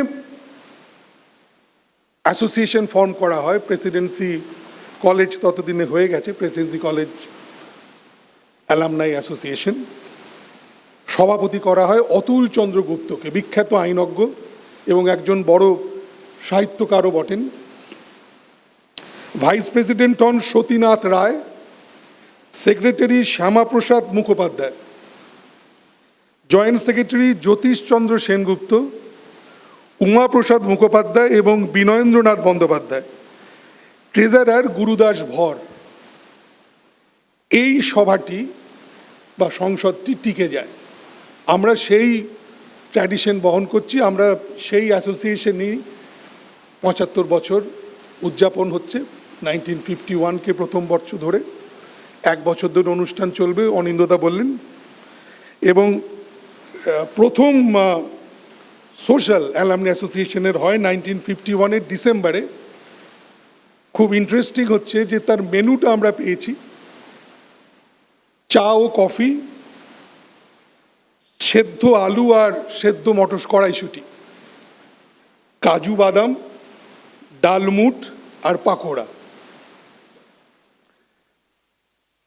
অ্যাসোসিয়েশন ফর্ম করা হয়। প্রেসিডেন্সি কলেজ ততদিনে হয়ে গেছে প্রেসিডেন্সি কলেজ অ্যালামনাই অ্যাসোসিয়েশন। সভাপতি করা হয় অতুল চন্দ্রগুপ্তকে, বিখ্যাত আইনজ্ঞ এবং একজন বড় সাহিত্যকারও বটেন। ভাইস প্রেসিডেন্ট হন Satinath Roy, secretary Shyamaprasad Mukhopadhyay, joint secretary Jyotishchandra Sengupta, Umaprasad Mukhopadhyay এবং বিনয়েন্দ্রনাথ বন্দ্যোপাধ্যায়, ট্রেজারার গুরুদাস ভর। এই সভাটি বা সংসদটি টিকে যায়। আমরা সেই ট্র্যাডিশন বহন করছি। আমরা সেই অ্যাসোসিয়েশনই ৭৫ বছর উদযাপন হচ্ছে। 1951-কে প্রথম বর্ষ ধরে 1 বছর ধরে অনুষ্ঠান চলবে, অনিন্দদা বললেন। এবং প্রথম সোশ্যাল অ্যালামনি অ্যাসোসিয়েশনের হয় 1951-এর ডিসেম্বরে। খুব ইন্টারেস্টিং হচ্ছে যে তার মেনুটা আমরা পেয়েছি চা ও কফি সেদ্ধ আলু আর সেদ্ধ মটর কড়াইশুঁটি, কাজু বাদাম, ডালমুট আর পাকোড়া।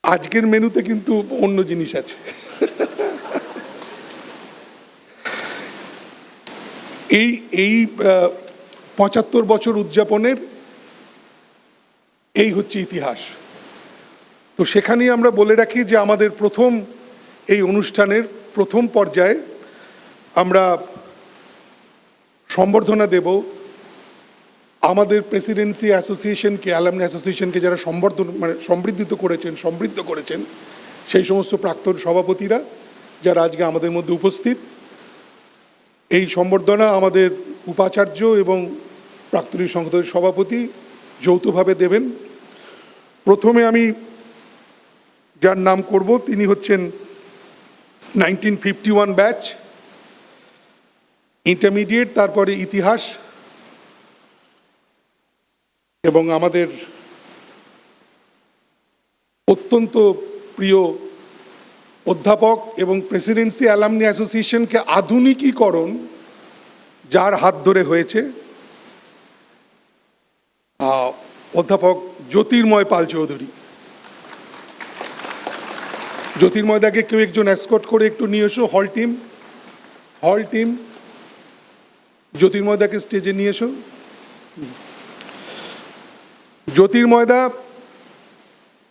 আজকের মেনুতে কিন্তু অন্য জিনিস আছে। এই ৭৫ বছর উদযাপনের এই হচ্ছে ইতিহাস। তো সেখানেই আমরা বলে রাখি যে আমাদের প্রথম এই অনুষ্ঠানের প্রথম পর্যায়ে আমরা সম্বর্ধনা দেব আমাদের প্রেসিডেন্সি অ্যাসোসিয়েশনকে, অ্যালামনি অ্যাসোসিয়েশনকে যারা সমৃদ্ধ করেছেন সেই সমস্ত প্রাক্তন সভাপতিরা যারা আজকে আমাদের মধ্যে উপস্থিত। এই সম্বর্ধনা আমাদের উপাচার্য এবং প্রাক্তনী সংসদের সভাপতি যৌথভাবে দেবেন। প্রথমে আমি যার নাম করব তিনি হচ্ছেন 1951 ব্যাচ, ইন্টারমিডিয়েট, তারপরে ইতিহাস, এবং আমাদের অত্যন্ত প্রিয় অধ্যাপক এবং প্রেসিডেন্সি অ্যালামনি অ্যাসোসিয়েশনকে আধুনিকীকরণ যার হাত ধরে হয়েছে, অধ্যাপক জ্যোতির্ময় পাল চৌধুরী। জ্যোতির্ময়দাকে কেউ একজন এসকর্ট করে একটু নিয়ে এসো। হল টিম জ্যোতির্ময়দাকে স্টেজে নিয়ে এসো। জ্যোতির্ময়দা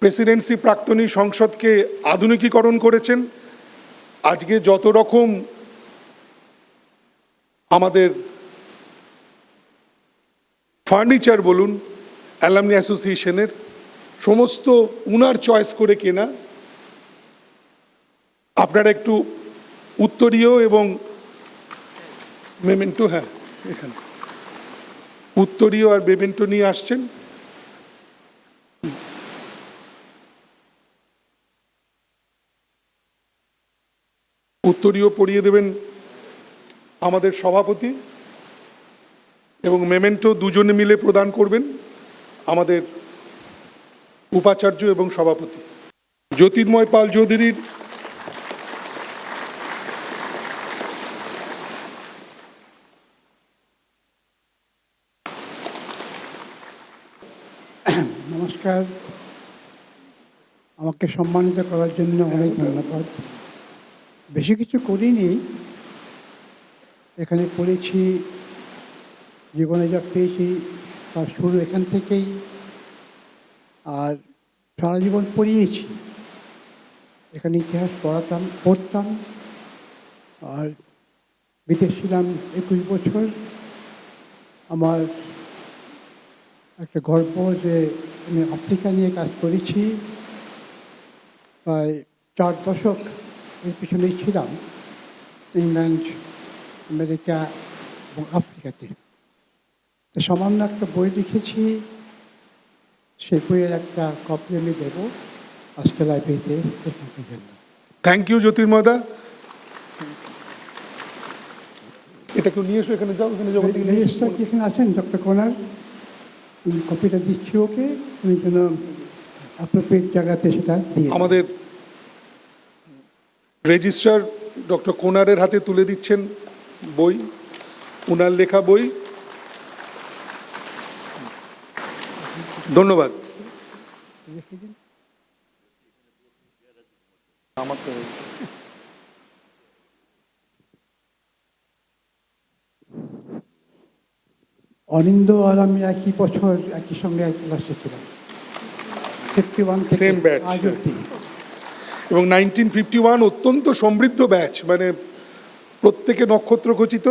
প্রেসিডেন্সি প্রাক্তনী সংসদকে আধুনিকীকরণ করেছেন। আজকে যত রকম আমাদের ফার্নিচার বলুন অ্যালামনি অ্যাসোসিয়েশনের, সমস্ত উনার চয়েস করে কেনা। আপনারা একটু উত্তরীয় এবং মেমেন্টো, হ্যাঁ এখানে উত্তরীয় আর মেমেন্টো নিয়ে আসছেন। উত্তরীয় পড়িয়ে দেবেন আমাদের সভাপতি এবং মেমেন্টো দুজনে মিলে প্রদান করবেন আমাদের উপাচার্য এবং সভাপতি। জ্যোতির্ময় পাল চৌধুরীর নমস্কার, আমাকে সম্মানিত করার জন্য অনেক ধন্যবাদ। বেশি কিছু করিনি, এখানে পড়েছি, জীবনে যা পেয়েছি তার শুরু এখান থেকেই, আর সারা জীবন পড়িয়েছি। এখানে ইতিহাস পড়তাম, আর বিদেশ ছিলাম 21 বছর। আমার একটা গর্ব যে আমি আফ্রিকা নিয়ে কাজ করেছি, প্রায় 4 দশক এর পিছনেই ছিলাম, ইংল্যান্ড, আমেরিকা এবং আফ্রিকাতে। তো সামান্য একটা বই লিখেছি, সেই বইয়ের একটা কপি আমি দেব আজকে লাইব্রেরিতে দেখানোর জন্য। থ্যাংক ইউ জ্যোতির্ময়দা। এটা কেউ নিয়ে এসো, এখানে যাও, এখানে যাও। রেজিস্ট্রার কি এখানে আছেন? ডক্টর কোনার, আমি কপিটা দিচ্ছি ওকে, আমি যেন অ্যাপ্রোপ্রিয়েট জায়গাতে সেটা দিয়ে। আমাদের রেজিস্ট্রার ডক্টর কোনারের হাতে তুলে দিচ্ছেন বই, ওনার লেখা বই। ধন্যবাদ। অনিন্দ আর আমি একই বছর একই সঙ্গে এক ক্লাসে ছিলাম, 51 থেকে Same batch, আজ অবধি। এবং 1951 অত্যন্ত সমৃদ্ধ ব্যাচ, মানে প্রত্যেকে নক্ষত্র খচিত।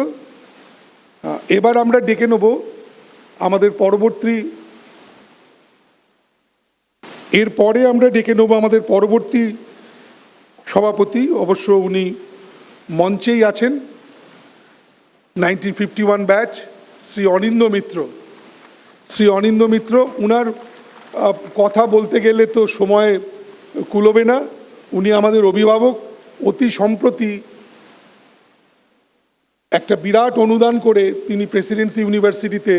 এবার আমরা ডেকে নেব আমাদের পরবর্তী সভাপতি। অবশ্য উনি মঞ্চেই আছেন। 1951 ব্যাচ শ্রী অনিন্দ মিত্র। উনার কথা বলতে গেলে তো সময় কুলোবে না। উনি আমাদের অভিভাবক। অতি সম্প্রতি একটা বিরাট অনুদান করে তিনি প্রেসিডেন্সি ইউনিভার্সিটিতে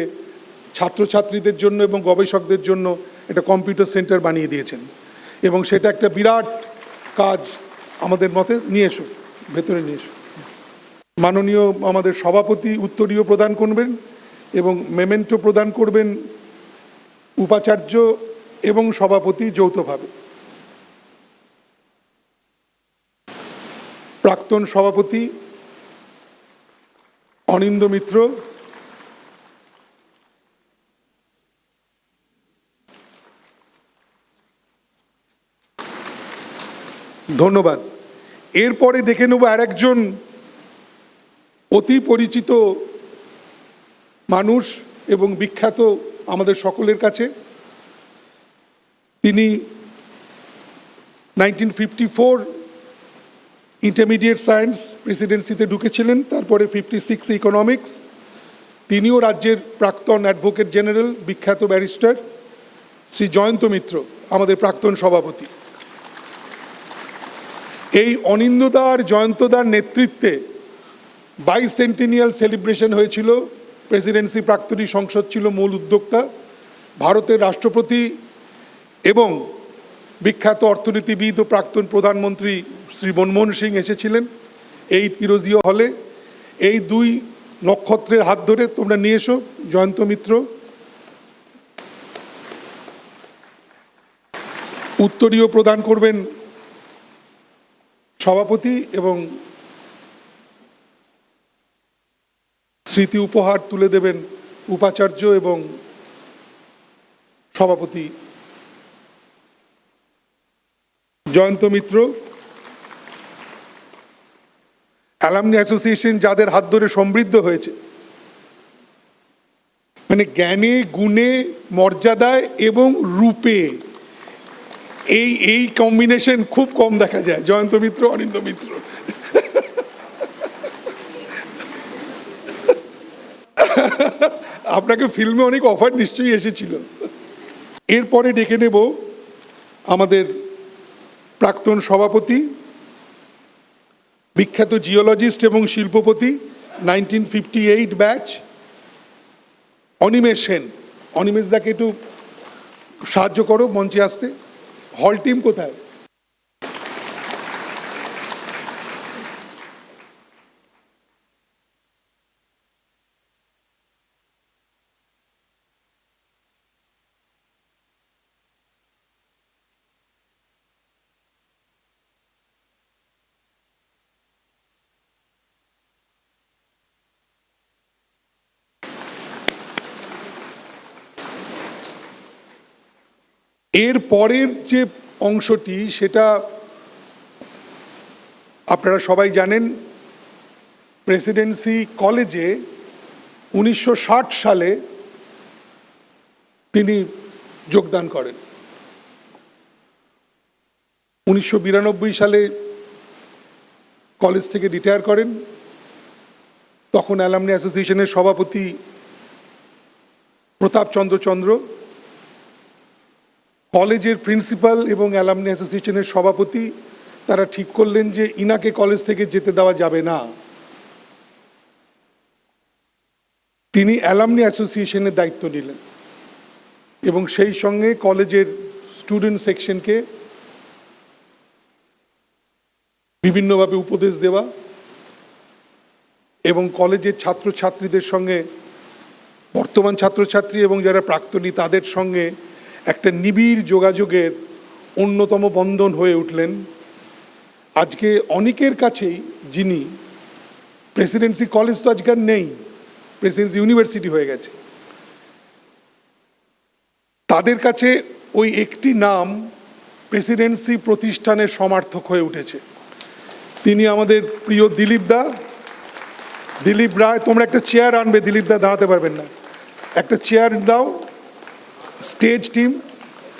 ছাত্রছাত্রীদের জন্য এবং গবেষকদের জন্য একটা কম্পিউটার সেন্টার বানিয়ে দিয়েছেন, এবং সেটা একটা বিরাট কাজ। আমাদের মতে নিয়ে এসো, ভেতরে নিয়ে এসো। মাননীয় আমাদের সভাপতি উত্তরীয় প্রদান করবেন এবং মেমেন্টো প্রদান করবেন উপাচার্য এবং সভাপতি যৌথভাবে। প্রাক্তন সভাপতি অনিন্দ মিত্র, ধন্যবাদ। এরপরে দেখে নেব আরেকজন অতি পরিচিত মানুষ এবং বিখ্যাত আমাদের সকলের কাছে। তিনি 1954 ইন্টারমিডিয়েট সায়েন্স প্রেসিডেন্সিতে ঢুকেছিলেন, তারপরে 56 ইকোনমিক্স। তিনিও রাজ্যের প্রাক্তন অ্যাডভোকেট জেনারেল, বিখ্যাত ব্যারিস্টার শ্রী জয়ন্ত মিত্র, আমাদের প্রাক্তন সভাপতি। এই অনিন্দদা আর জয়ন্তদার নেতৃত্বে 22 সেন্টিনিয়াল সেলিব্রেশন হয়েছিল। প্রেসিডেন্সি প্রাক্তনী সংসদ ছিল মূল উদ্যোক্তা। ভারতের রাষ্ট্রপতি এবং বিখ্যাত অর্থনীতিবিদ ও প্রাক্তন প্রধানমন্ত্রী শ্রী মনমোহন সিং এসেছিলেন এই ইরোজিও হলে। এই দুই নক্ষত্রের হাত ধরে তোমরা নিয়ে এসো জয়ন্ত মিত্র। উত্তরীয় প্রদান করবেন সভাপতি এবং স্মৃতি উপহার তুলে দেবেন উপাচার্য এবং সভাপতি। জয়ন্ত মিত্র, অ্যালামনি অ্যাসোসিয়েশন যাদের হাত ধরে সমৃদ্ধ হয়েছে, মানে জ্ঞানে, গুণে, মর্যাদায় এবং রূপে, এই কম্বিনেশন খুব কম দেখা যায়। জয়ন্ত মিত্র, অনিন্দ মিত্র। আপনাকে ফিল্মে অনেক অফার নিশ্চয়ই এসেছিল। এরপরে ডেকে নেব আমাদের প্রাক্তন সভাপতি, বিখ্যাত জিওলজিস্ট এবং শিল্পপতি, 1958 ব্যাচ, অনিমেষ সেন। অনিমেষ দাকে একটু সাহায্য করো মঞ্চে আসতে। হল টিম কোথায়? এর পরের যে অংশটি সেটা আপনারা সবাই জানেন। প্রেসিডেন্সি কলেজে 1960 সালে তিনি যোগদান করেন। 1992 সালে কলেজ থেকে রিটায়ার করেন। তখন অ্যালামনি অ্যাসোসিয়েশনের সভাপতি প্রতাপচন্দ্র চন্দ্র, কলেজের প্রিন্সিপাল এবং অ্যালামনি অ্যাসোসিয়েশনের সভাপতি তারা ঠিক করলেন যে ইনাকে কলেজ থেকে যেতে দেওয়া যাবে না। তিনি অ্যালামনি অ্যাসোসিয়েশনের দায়িত্ব নিলেন এবং সেই সঙ্গে কলেজের স্টুডেন্ট সেকশনকে বিভিন্নভাবে উপদেশ দেওয়া এবং কলেজের ছাত্রছাত্রীদের সঙ্গে, বর্তমান ছাত্রছাত্রী এবং যারা প্রাক্তনী তাদের সঙ্গে একটা নিবিড় যোগাযোগের অন্যতম বন্ধন হয়ে উঠলেন। আজকে অনেকের কাছেই, যিনি প্রেসিডেন্সি কলেজ তো আজকাল নেই, প্রেসিডেন্সি ইউনিভার্সিটি হয়ে গেছে, তাদের কাছে ওই একটি নাম প্রেসিডেন্সি প্রতিষ্ঠানের সমার্থক হয়ে উঠেছে। তিনি আমাদের প্রিয় দিলীপ দা, দিলীপ রায়। তোমরা একটা চেয়ার আনবে, দিলীপ দা দাঁড়াতে পারবেন না, একটা চেয়ার দাও। স্টেজ টিম,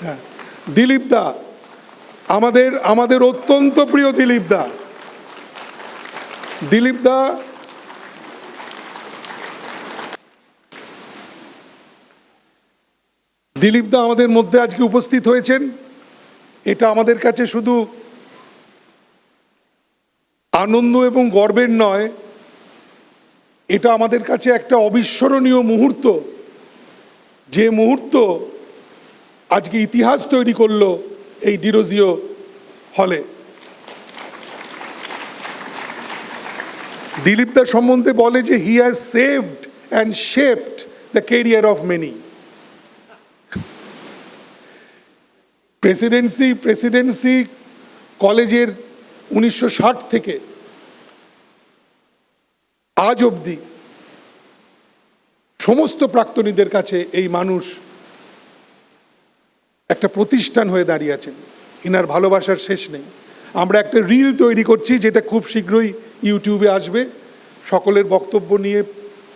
হ্যাঁ, দিলীপ দা আমাদের অত্যন্ত প্রিয় দিলীপ দা। দিলীপ দা আমাদের মধ্যে আজকে উপস্থিত হয়েছেন। এটা আমাদের কাছে শুধু আনন্দ এবং গর্বের নয়, এটা আমাদের কাছে একটা অবিস্মরণীয় মুহূর্ত, যে মুহূর্ত আজকে ইতিহাস তৈরি করলো এই ডিরোজিও হলে। দিলীপদার সম্বন্ধে বলে যে he has saved and shaped the career of many. Presidency কলেজের 1960 থেকে আজ অবধি সমস্ত প্রাক্তনীদের কাছে এই মানুষ একটা প্রতিষ্ঠান হয়ে দাঁড়িয়ে আছেন। ইনার ভালোবাসার শেষ নেই। আমরা একটা রিল তৈরি করছি যেটা খুব শীঘ্রই ইউটিউবে আসবে, সকলের বক্তব্য নিয়ে,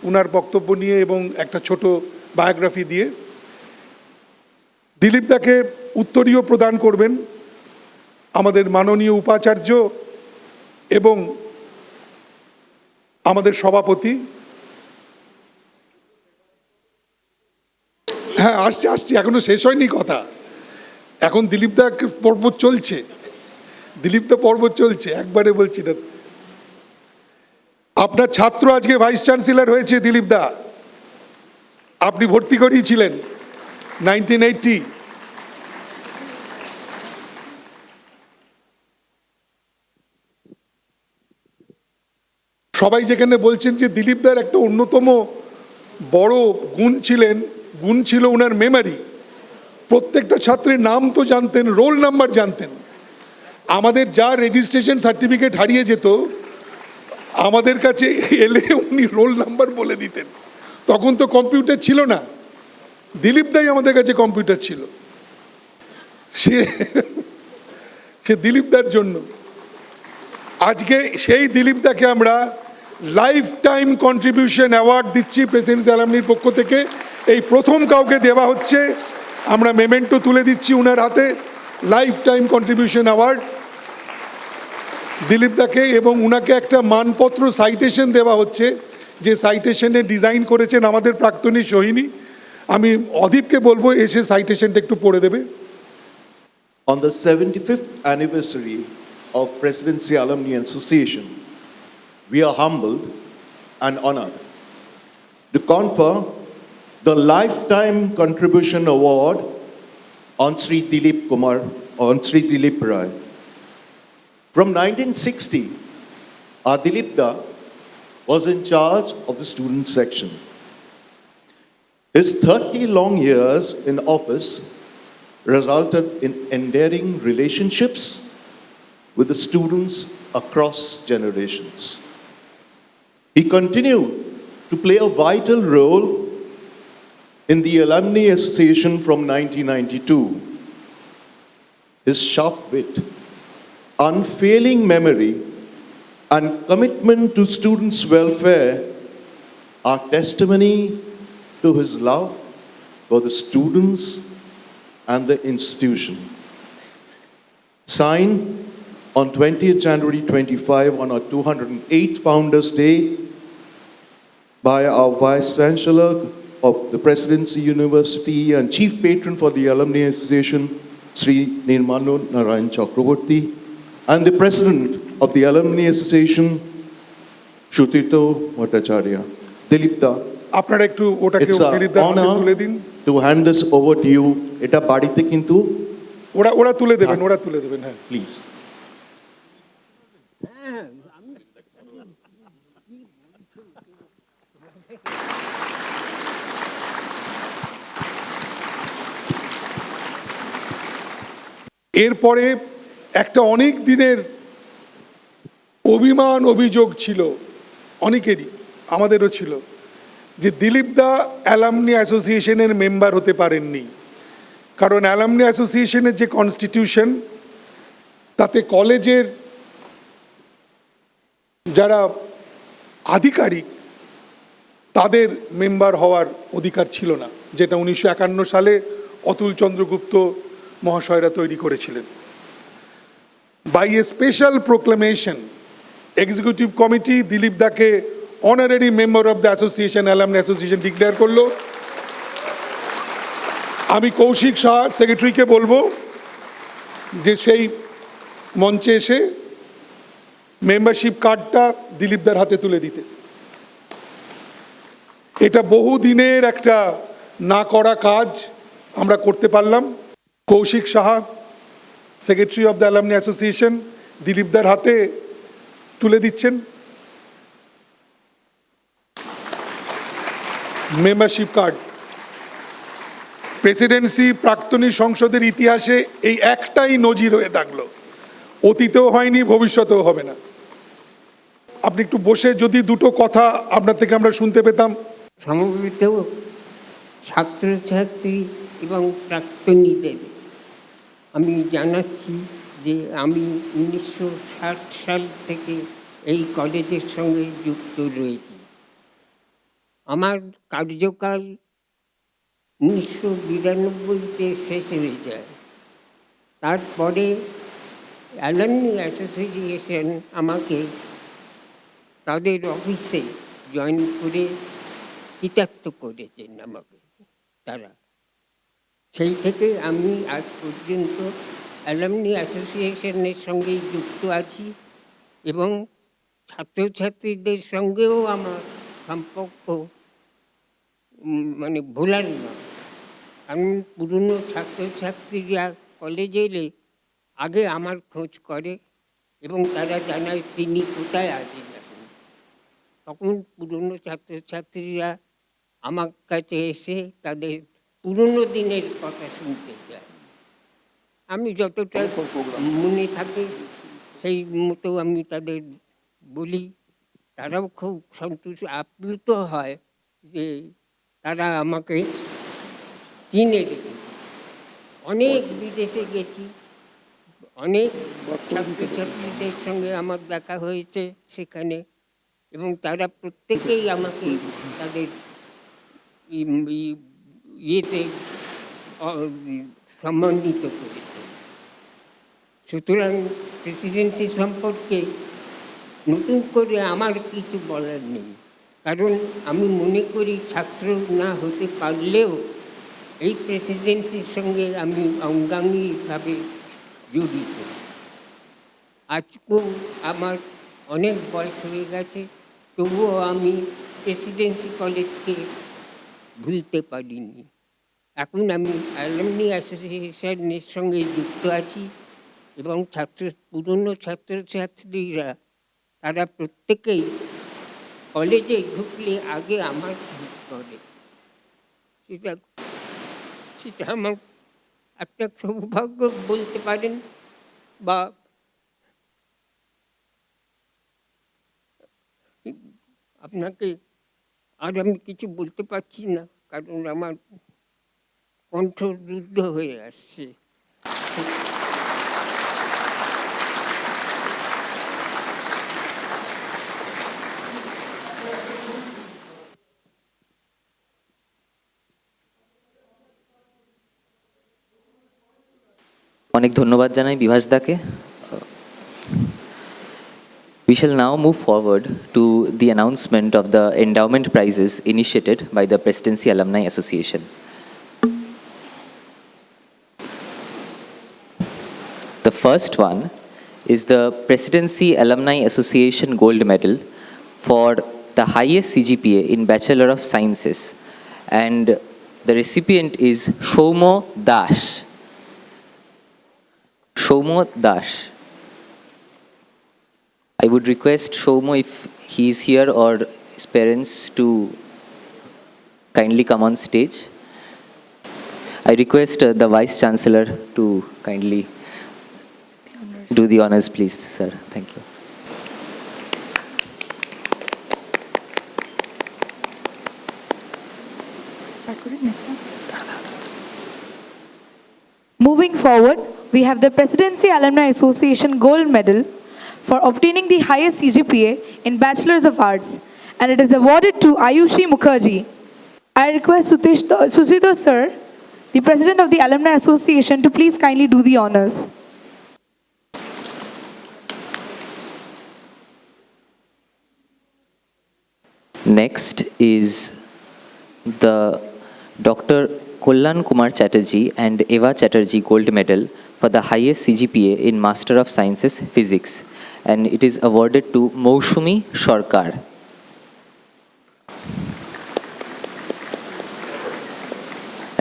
উনার বক্তব্য নিয়ে এবং একটা ছোট বায়োগ্রাফি দিয়ে। দিলীপদাকে উত্তরীয় প্রদান করবেন আমাদের মাননীয় উপাচার্য এবং আমাদের সভাপতি। হ্যাঁ, আসছি, এখনো শেষ হয়নি কথা। এখন দিলীপদা পর্ব চলছে, একবারে বলছি না। আপনার ছাত্র আজকে ভাইস চ্যান্সেলর হয়েছে দিলীপদা, আপনি ভর্তি করিয়েছিলেন 1980। সবাই যেখানে বলছেন যে দিলীপদার একটা অন্যতম বড় গুণ ছিল ওনার মেমারি। প্রত্যেকটা ছাত্রের নাম তো জানতেন, রোল নাম্বার জানতেন। আমাদের যা রেজিস্ট্রেশন সার্টিফিকেট হারিয়ে যেত, আমাদের কাছে এলে উনি রোল নাম্বার বলে দিতেন। তখন তো কম্পিউটার ছিল না, দিলীপদাই আমাদের কাছে কম্পিউটার ছিল। সে দিলীপদার জন্য আজকে সেই দিলীপদাকে আমরা লাইফ টাইম কন্ট্রিবিউশন অ্যাওয়ার্ড দিচ্ছি প্রেসিডেন্সি অ্যালামনির পক্ষ থেকে। এই প্রথম কাউকে দেওয়া হচ্ছে, আমরা মেমেন্টো তুলে দিচ্ছি উনার হাতে, লাইফ টাইম কন্ট্রিবিউশন অ্যাওয়ার্ড দিলীপদাকে। এবং উনাকে একটা মানপত্র সাইটেশন দেওয়া হচ্ছে, যে সাইটেশনে ডিজাইন করেছেন আমাদের প্রাক্তনী সোহিনী। আমি অদীপকে বলবো এসে সাইটেশনটা একটু পড়ে দেবে। On the 75th anniversary of Presidency Alumni Association, we are humbled and honored to confer the Lifetime Contribution Award on Sri Dilip Rai. From 1960, our Dilipda was in charge of the student section. His 30 long years in office resulted in endearing relationships with the students across generations. He continued to play a vital role in the Alumni Association from 1992. His sharp wit, unfailing memory, and commitment to students' welfare are testimony to his love for the students and the institution. Signed on 20th January 25 on our 208th Founders Day by our Vice Chancellor of the Presidency University and Chief Patron for the Alumni Association, Sri Nirmanu Narayan Chakraborty, and the President of the Alumni Association, Shrutito Bhattacharya. Dilipda, আপনারা একটু ওটাকে it's দিলীপদার an হাতে তুলে honor দিন। to hand this over to you. এটা বাড়িতে কিন্তু ওরা তুলে দেবেন, হ্যাঁ প্লিজ। এরপরে একটা অনেক দিনের অভিযোগ ছিল অনেকেরই, আমাদেরও ছিল, যে দিলীপদা অ্যালামনি অ্যাসোসিয়েশনের মেম্বার হতে পারেননি। কারণ অ্যালামনি অ্যাসোসিয়েশনের যে কনস্টিটিউশন, তাতে কলেজের যারা আধিকারিক তাদের মেম্বার হওয়ার অধিকার ছিল না, যেটা 1951 সালে অতুল চন্দ্রগুপ্ত মহাশয়রা তৈরি করেছিলেন। By a special proclamation, executive committee দিলীপদাকে honorary member of the association, alumni association declare করলো। আমি কৌশিক শাহ সেক্রেটারিকে বলবো যে সেই মঞ্চে এসে মেম্বারশিপ কার্ডটা দিলীপদার হাতে তুলে দিতে। এটা বহুদিনের একটা না করা কাজ আমরা করতে পারলাম। Kaushik Saha, secretary of the alumni association, দিলীপদার হাতে তুলে দিচ্ছেন। Membership card. প্রেসিডেন্সি প্রাক্তনী সংসদের ইতিহাসে এই একটাই নজির হয়ে থাকলো, অতীতেও হয়নি, ভবিষ্যতেও হবে না। আপনি একটু বসে যদি দুটো কথা আপনার থেকে আমরা শুনতে পেতাম। সমবেত ছাত্রছাত্রী এবং প্রাক্তনীদের আমি জানাচ্ছি যে আমি 1960 সাল থেকে এই কলেজের সঙ্গে যুক্ত রয়েছি। আমার কার্যকাল 1992-তে শেষ হয়ে যায়। তারপরে অ্যালামনি অ্যাসোসিয়েশন আমাকে তাদের অফিসে জয়েন করে কৃতার্থ করেছেন আমাকে তারা। সেই থেকে আমি আজ পর্যন্ত অ্যালামনি অ্যাসোসিয়েশনের সঙ্গেই যুক্ত আছি এবং ছাত্রছাত্রীদের সঙ্গেও আমার সম্পর্ক মানে ভোলার না। কারণ পুরনো ছাত্রছাত্রীরা কলেজে এলে আগে আমার খোঁজ করে এবং তারা জানায় তিনি কোথায় আছেন এখন। তখন পুরনো ছাত্রছাত্রীরা আমার কাছে এসে তাদের পুরনো দিনের কথা শুনতে চায়। আমি যতটা মনে থাকে সেই মতো আমি তাদের বলি। তারাও খুব সন্তুষ্ট আপ্লুত হয় যে তারা আমাকে চিনে রেখেছে। অনেক বিদেশে গেছি, অনেক ছাত্রছাত্রীদের সঙ্গে আমার দেখা হয়েছে সেখানে, এবং তারা প্রত্যেকেই আমাকে তাদের ইয়েতে সম্মানিত করেছে। সুতরাং প্রেসিডেন্সি সম্পর্কে নতুন করে আমার কিছু বলার নেই, কারণ আমি মনে করি ছাত্র না হতে পারলেও এই প্রেসিডেন্সির সঙ্গে আমি অঙ্গাঙ্গিভাবে জড়িত। আজকেও আমার অনেক বয়স হয়ে গেছে, তবুও আমি প্রেসিডেন্সি কলেজকে ভুলতে পারিনি। এখন আমি অ্যালামনি অ্যাসোসিয়েশনের সঙ্গে যুক্ত আছি এবং পুরনো ছাত্রছাত্রীরা তারা প্রত্যেকেই কলেজে ঢুকলে আগে আমার খোঁজ করে। সেটা আমার একটা সৌভাগ্য বলতে পারেন, বা আপনাকে আর আমি কিছু বলতে পারছি না, কারণ আমার কণ্ঠ রুদ্ধ হয়ে আসছে। অনেক ধন্যবাদ জানাই বিভাস দাকে। We shall now move forward to the announcement of the endowment prizes initiated by the Presidency Alumni Association. The first one is the Presidency Alumni Association Gold Medal for the highest CGPA in Bachelor of Sciences, and the recipient is Shaumo Dash. Shaumo Dash. I would request Shaumo, if he is here, or his parents, to kindly come on stage. I request the Vice Chancellor to kindly do the honors, please, sir. Thank you. Moving forward, we have the Presidency Alumni Association Gold Medal for obtaining the highest CGPA in Bachelors of Arts, and it is awarded to Ayushi Mukherjee. I request Suchito sir, the President of the Alumni Association, to please kindly do the honors. Next is the Dr. Kollan Kumar Chatterjee and Eva Chatterjee Gold Medal for the highest CGPA in Master of Sciences Physics, and it is awarded to Moushumi Sarkar.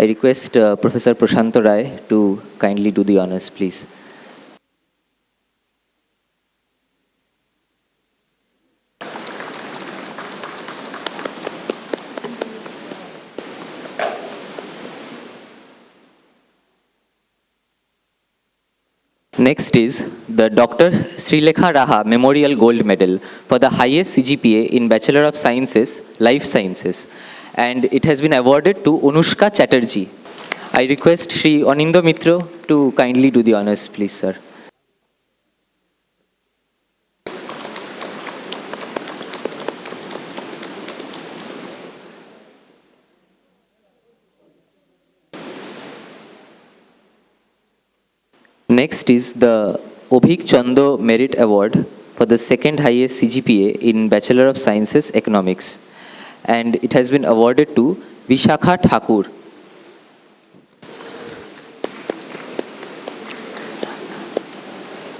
I request Professor Prashant Rai to kindly do the honors, please. Next is the Dr. Srilekha Raha Memorial Gold Medal for the highest CGPA in Bachelor of Sciences, Life Sciences, and it has been awarded to Anushka Chatterjee. I request Shri Anindo Mitra to kindly do the honors, please, sir. Next is the Obhik Chando Merit Award for the second highest CGPA in Bachelor of Sciences Economics, and it has been awarded to Vishakha Thakur.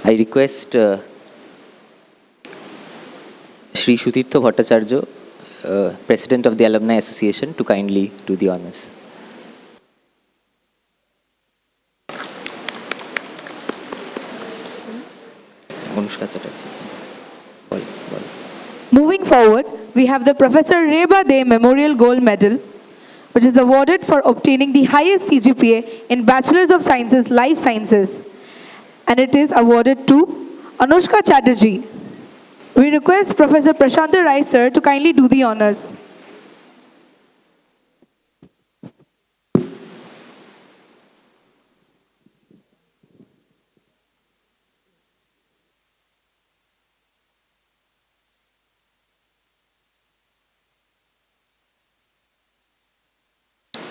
I request Shri Shutirtha Bhattacharya, President of the Alumni Association, to kindly do the honors. Anushka Chatterjee. Moving forward, we have the Professor Reba De Memorial Gold Medal, which is awarded for obtaining the highest CGPA in Bachelors of Sciences, Life Sciences, and it is awarded to Anushka Chatterjee. We request Professor Prashanta Rai sir to kindly do the honors.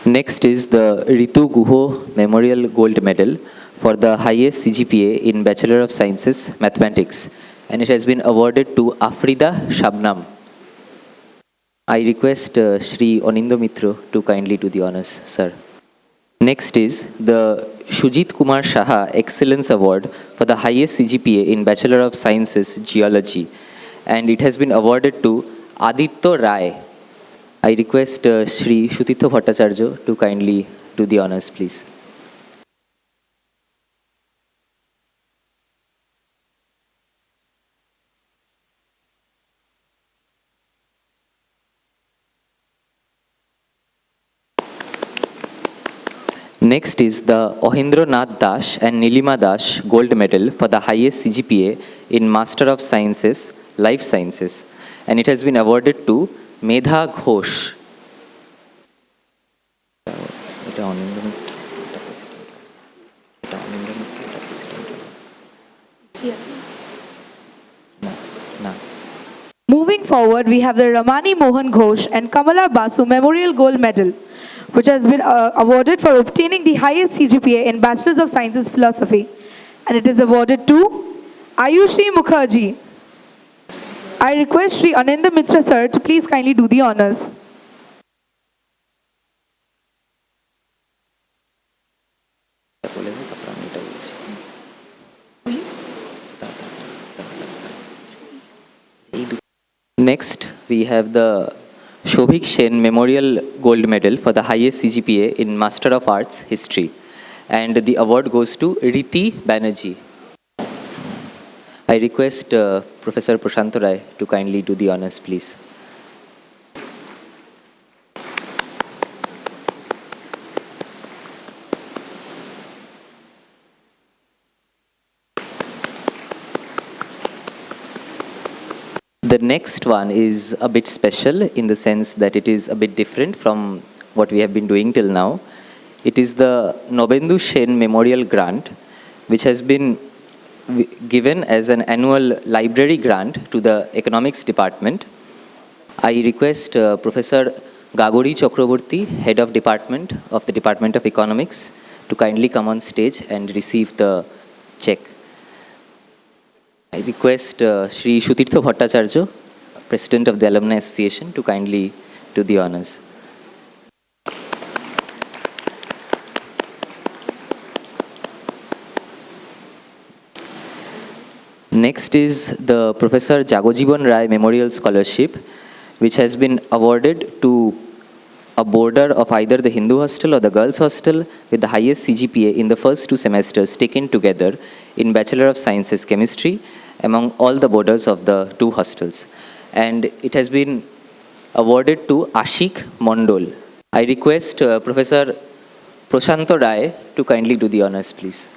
Next is the Ritu Guho Memorial Gold Medal for the highest CGPA in Bachelor of Sciences, Mathematics, and it has been awarded to Afrida Shabnam. I request Shri Anindo Mitra to kindly do the honors, sir. Next is the Shujit Kumar Shaha Excellence Award for the highest CGPA in Bachelor of Sciences, Geology, and it has been awarded to Aditya Rai. I request Shri Shutirtha Bhattacharya to kindly do the honors, please. Next is the Ohindra Nath Das and Nilima Das Gold Medal for the highest CGPA in Master of Sciences, Life Sciences, and it has been awarded to Medha Ghosh. Moving forward, we have the Ramani Mohan Ghosh and Kamala Basu Memorial Gold Medal, which has been awarded for obtaining the highest CGPA in Bachelors of Sciences Philosophy, and it is awarded to Ayushi Mukherjee. I request Shri Ananda Mitra sir to please kindly do the honors. Next, we have the Shobhik Shen Memorial Gold Medal for the highest CGPA in Master of Arts, History, and the award goes to Riti Banerjee. I request Professor Prashanta Rai to kindly do the honors, please. The next one is a bit special in the sense that it is a bit different from what we have been doing till now. It is the Nobendu Shen Memorial Grant, which has been given as an annual library grant to the Economics Department. I request Professor Gagori Chakraborty, Head of Department of the Department of Economics, to kindly come on stage and receive the check. I request Shri Shutirtha Bhattacharya, President of the Alumni Association, to kindly do the honors. Next is the Professor Jagojiban Rai Memorial Scholarship, which has been awarded to a boarder of either the Hindu hostel or the girls hostel with the highest CGPA in the first 2 semesters taken together in Bachelor of Sciences Chemistry among all the boarders of the 2 hostels. And it has been awarded to Ashik Mondol. I request Professor Prashanta Rai to kindly do the honors, please.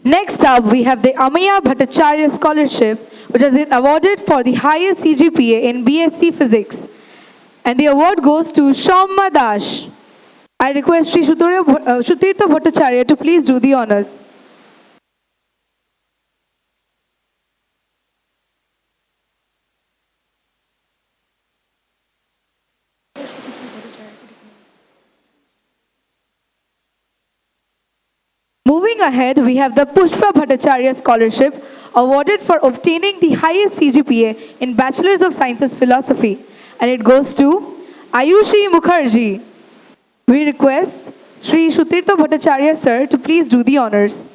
Next up, we have the Amaya Bhattacharya Scholarship, which has been awarded for the highest CGPA in BSc Physics. And the award goes to Shauma Dash. I request Sri Shutirtha Bhattacharya to please do the honors. Moving ahead, we have the Pushpa Bhattacharya Scholarship, awarded for obtaining the highest CGPA in Bachelor's of Sciences Philosophy, and it goes to Ayushi Mukherjee. We request Sri Shutirtha Bhattacharya sir to please do the honors.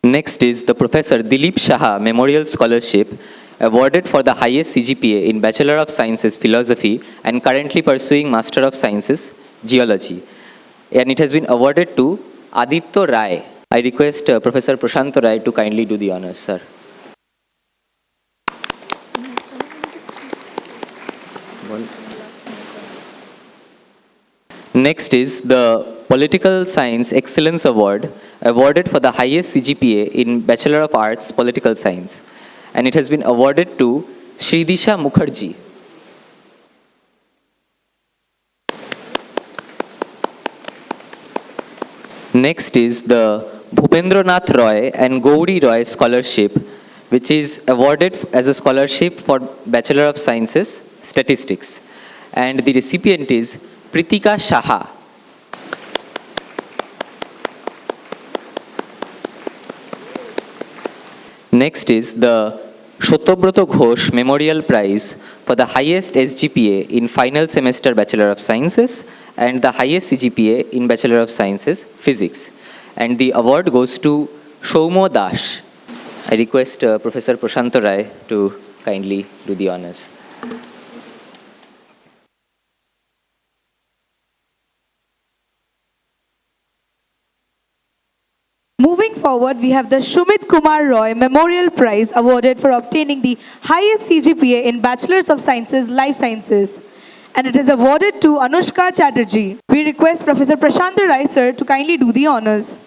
Next is the Professor Dilip Shah Memorial Scholarship, awarded for the highest CGPA in Bachelor of Sciences Philosophy and currently pursuing Master of Sciences Geology. And it has been awarded to Aditya Rai. I request Professor Prashant Rai to kindly do the honors, sir. Next is the Political Science Excellence Award, awarded for the highest CGPA in Bachelor of Arts Political Science. And it has been awarded to Shridisha Mukherjee. Next is the Bhupendranath Roy and Gauri Roy Scholarship, which is awarded as a scholarship for Bachelor of Sciences Statistics. And the recipient is Pritika Shaha. Next is the Shotobrata Ghosh Memorial Prize for the highest SGPA in final semester Bachelor of Sciences and the highest CGPA in Bachelor of Sciences Physics. And the award goes to Shaumo Dash. I request Professor Prashant Rai to kindly do the honors. Moving forward, we have the Shumit Kumar Roy Memorial Prize, awarded for obtaining the highest CGPA in Bachelor's of Sciences Life Sciences. And it is awarded to Anushka Chatterjee. We request Professor Prashant Rai sir to kindly do the honors.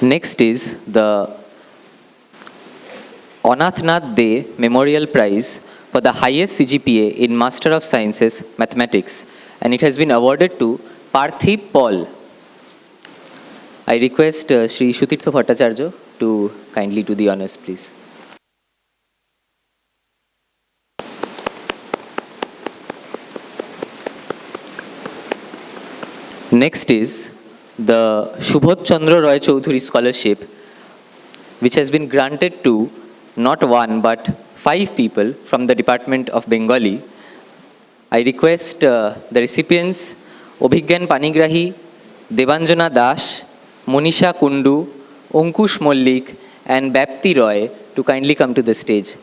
Next is the Anathnath De Memorial Prize for the highest CGPA in Master of Sciences Mathematics, and it has been awarded to Parthib Paul. I request Sri Shutirtha Bhattacharya to kindly do the honors, please. Next is the Shubhot Chandra Roy Chaudhuri Scholarship, which has been granted to not one but 5 people from the Department of Bengali. I request the recipients Obhigyan Panigrahi, Debanjana Dash, Monisha Kundu, Ankush Mollik and Bapti Roy to kindly come to the stage.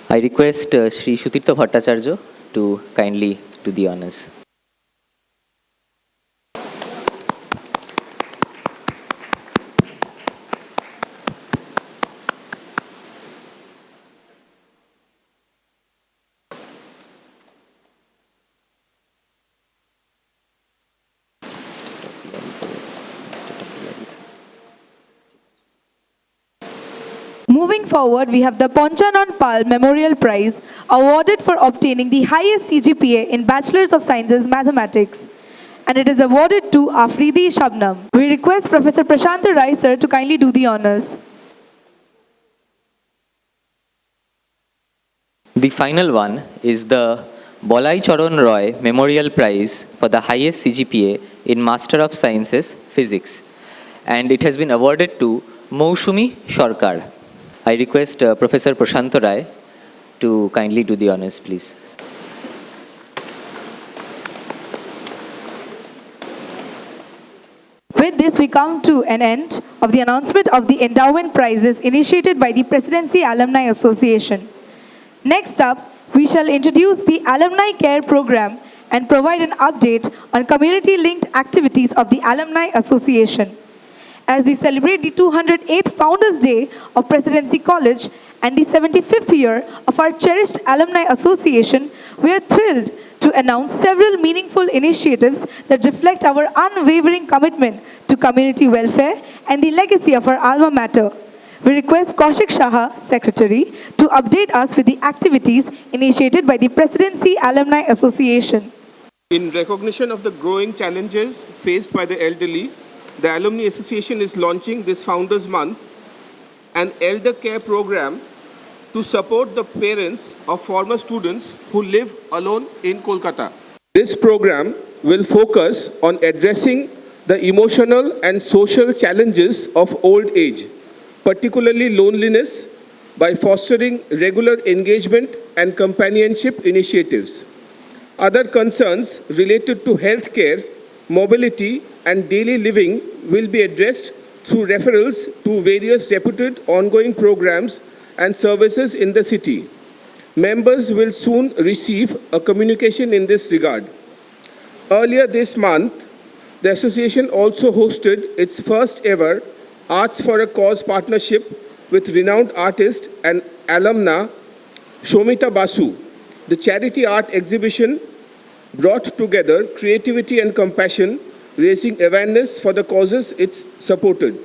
I request Sri Shutirtha Bhattacharya to kindly do the honors. Moving forward, we have the Ponchanan Pal Memorial Prize, awarded for obtaining the highest CGPA in Bachelor's of Sciences Mathematics. And it is awarded to Afridi Shabnam. We request Professor Prashant Rai sir to kindly do the honors. The final one is the Bolai Charan Roy Memorial Prize for the highest CGPA in Master of Sciences Physics. And it has been awarded to Moushumi Sarkar. I request Professor Prashant Rai to kindly do the honors, please. With this, we come to an end of the announcement of the endowment prizes initiated by the Presidency Alumni Association. Next up, we shall introduce the Alumni Care Program and provide an update on community-linked activities of the Alumni Association. As we celebrate the 208th Founders Day of Presidency College and the 75th year of our cherished Alumni Association, we are thrilled to announce several meaningful initiatives that reflect our unwavering commitment to community welfare and the legacy of our alma mater. We request Kaushik Saha, Secretary, to update us with the activities initiated by the Presidency Alumni Association. In recognition of the growing challenges faced by the elderly, the Alumni Association is launching this Founders Month, an elder care program to support the parents of former students who live alone in Kolkata. This program will focus on addressing the emotional and social challenges of old age, particularly loneliness, by fostering regular engagement and companionship initiatives. Other concerns related to healthcare, mobility, and daily living will be addressed through referrals to various reputed ongoing programs and services in the city. Members will soon receive a communication in this regard. Earlier this month, the association also hosted its first ever Arts for a Cause partnership with renowned artist and alumna Shomita Basu. The charity art exhibition brought together creativity and compassion, raising awareness for the causes it supported.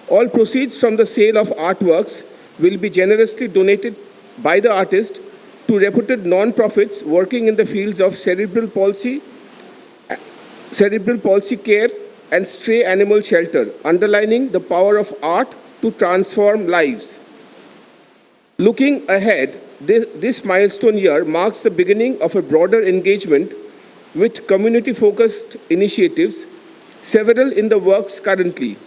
All proceeds from the sale of artworks will be generously donated by the artist to reputed non-profits working in the fields of cerebral palsy care and stray animal shelter, underlining the power of art to transform lives. Looking ahead, this milestone year marks the beginning of a broader engagement with community-focused initiatives, several in the works currently.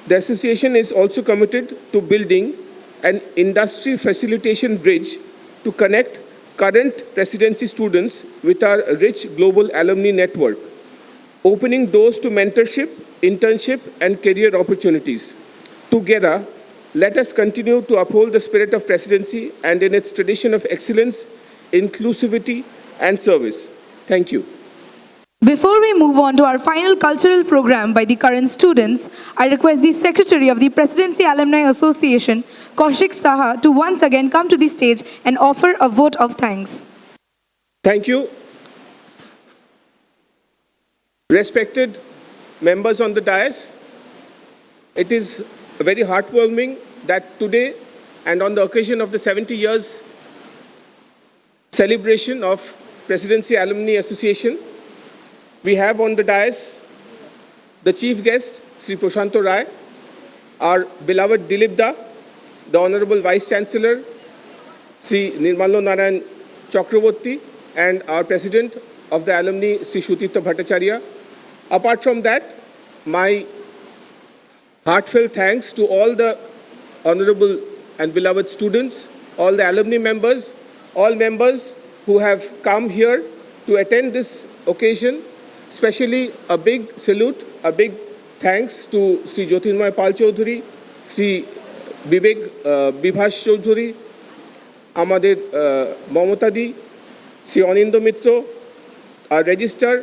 The association is also committed to building an industry facilitation bridge to connect current presidency students with our rich global alumni network, opening doors to mentorship, internship, and career opportunities. Together, let us continue to uphold the spirit of presidency and in its tradition of excellence, inclusivity, and service. Thank you. Before we move on to our final cultural program by the current students, I request the Secretary of the Presidency Alumni Association, Kaushik Saha, to once again come to the stage and offer a vote of thanks. Thank you. Respected members on the dais, it is very heartwarming that today and on the occasion of the 70 years celebration of Presidency Alumni Association, we have on the dais the chief guest, Sri Prashanta Rai, our beloved Dilip Da, the Honorable Vice Chancellor, Sri Nirmala Narayan Chakraborty, and our President of the Alumni, Sri Sutipta Bhattacharya. Apart from that, my heartfelt thanks to all the honorable and beloved students, all the alumni members, all members who have come here to attend this occasion. Especially a big salute, a big thanks to Sri Jyotirmoy Pal Chaudhuri, Sri Bibhash Chaudhuri, Amader Mamata-di, Sri Anindo Mitro, our registrar,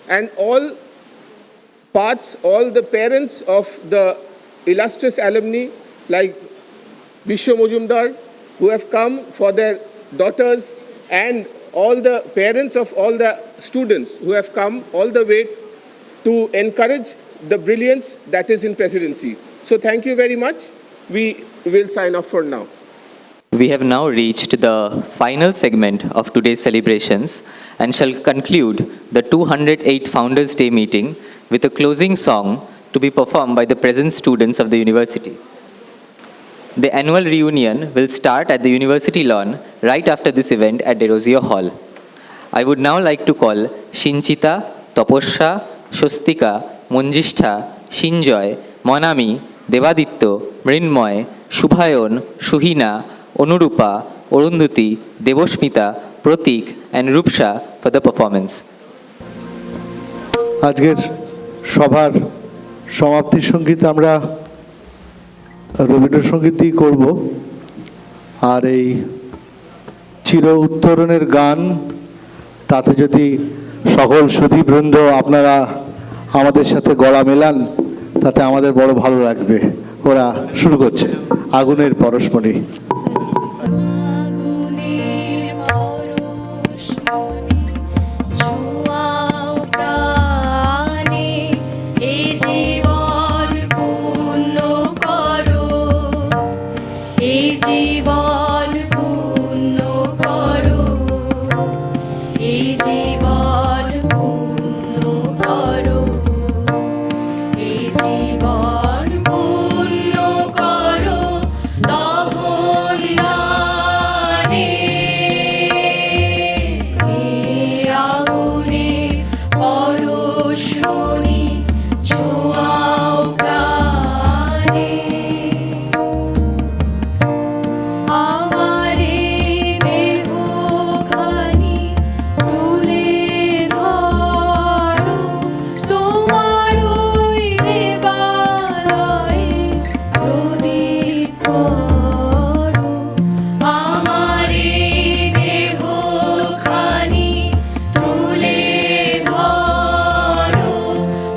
and all parts, all the parents of the illustrious alumni like Bishwa Mojumdar, who have come for their daughters, and all the parents of all the students who have come all the way to encourage the brilliance that is in presidency. So thank you very much. We will sign off for now. We have now reached the final segment of today's celebrations and shall conclude the 208th Founders Day meeting with a closing song to be performed by the present students of the university. The annual reunion will start at the university lawn right after this event at Derozio Hall. I would now like to call Shinchita, Taposha, Shostika, Munjishtha, Shinjoy, Monami, Devaditto, Mrinmoy, Shubhayon, Shuhina, Onurupa, Orunduti, Devoshmita, Pratik, and Rupsha for the performance. আজকের সভার সমাপ্তি সঙ্গীত আমরা রবীন্দ্রসঙ্গীত দিয়ে করব, আর এই চির উত্তরণের গান তাতে যদি সকল সুধীবৃন্দ আপনারা আমাদের সাথে গলা মেলান তাতে আমাদের বড় ভালো লাগবে। ওরা শুরু করছে আগুনের পরশমণি। ছোঁয়াও প্রাণে এই জীবন পূর্ণ করো, এই জীবন পূর্ণ করো, এই জীবন পূর্ণ করো, এই জীবন পূর্ণ করো দহন দানে, এই আগুনে পরশমণি ছোঁয়াও প্রাণে, আমার এই দেহখানি তুলে ধরো তোমার ওই দেবালয়ে প্রদীপ করো, আমার এই দেহখানি তুলে ধরো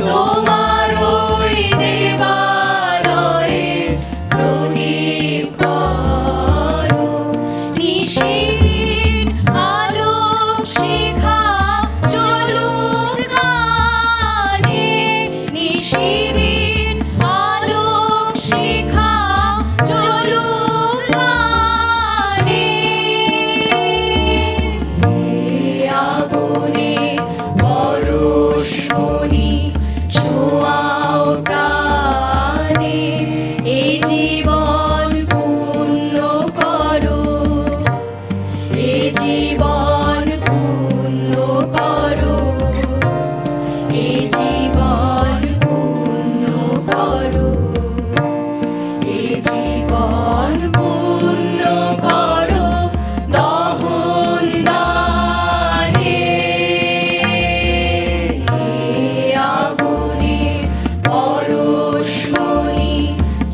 তোমার ওই দেবালয়ে প্রদীপ করো, নিশিদিন আলোক শিখা জ্বলুক গানে, নিশিদিন আলোক শিখা জ্বলুক গানে, এই আগুনে পরশমণি ছোঁয়াও প্রাণে, এই জীবন পূর্ণ করো, এই জীবন পূর্ণ করো, এই জীবন পূর্ণ করো, এই জীবন পূর্ণ করো দহন দানে, এই আগুনে পরশমণি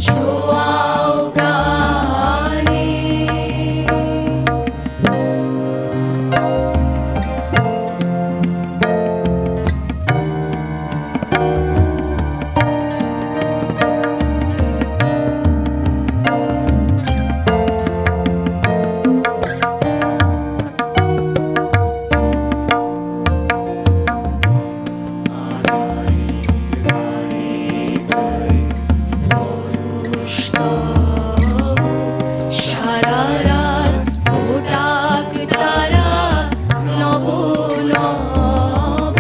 ছোঁয়াও প্রাণে। সারা রাত ফোটাক তারা নব নব,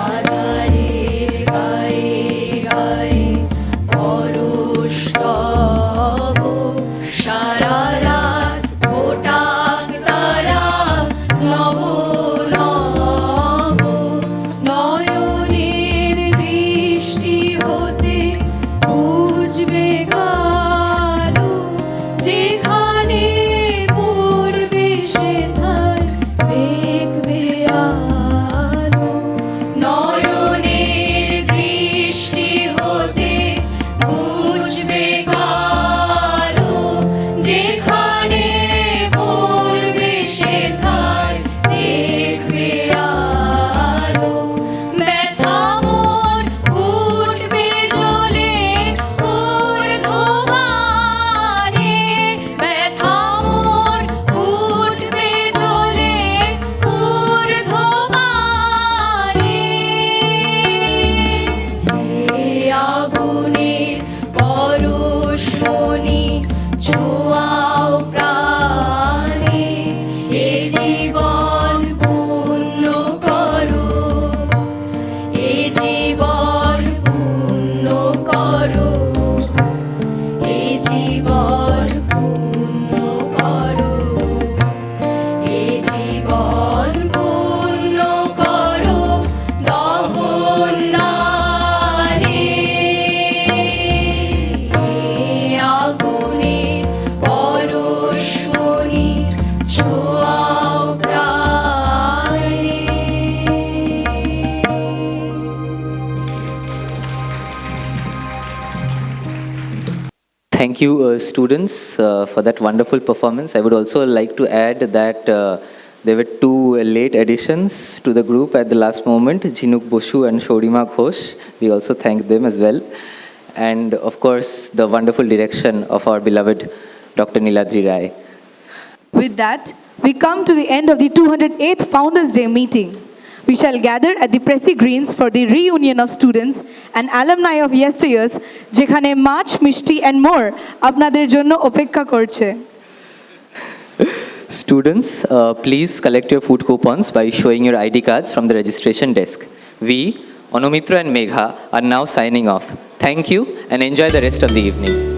আধারের গায়ে গায়ে পরশ তব, সারা রাত ফোটাক তারা নব নব, নয়নের দৃষ্টি হতে বুঝবে কালো, যেখানে পড়বে সেথায় দেখবে আলো, নয়নের দৃষ্টি হতে বুঝবে কালো, যেখানে পড়বে সেথায় দেখবে আলো, ব্যথা মোর উঠবে জ্বলে ঊর্ধ্বগানে, ব্যথা মোর উঠবে জ্বলে ঊর্ধ্বগানে, এই আগুনের পরশমণি ছোঁয়াও প্রাণে, এই জীবন পূর্ণ করো, এই জীবন পূর্ণ করো, এই জীবন পূর্ণ করো, এই জীবন পূর্ণ করো দহন দানে, এই আগুনের পরশমণি ছোঁয়াও প্রাণে। Thank you, students, for that wonderful performance. I would also like to add that there were two late additions to the group at the last moment, Jinuk Boshu and Shorima Ghosh. We also thank them as well. And of course, the wonderful direction of our beloved Dr. Niladri Rai. With that, we come to the end of the 208th Founders Day meeting. we shall gather at the Pressy Greens for the reunion of students and alumni of yesteryears, যেখানে মাছ, মিষ্টি and more আপনাদের জন্য অপেক্ষা করছে। Students, please collect your food coupons by showing your ID cards from the registration desk. We, Anumitra and Megha, are now signing off. Thank you and enjoy the rest of the evening.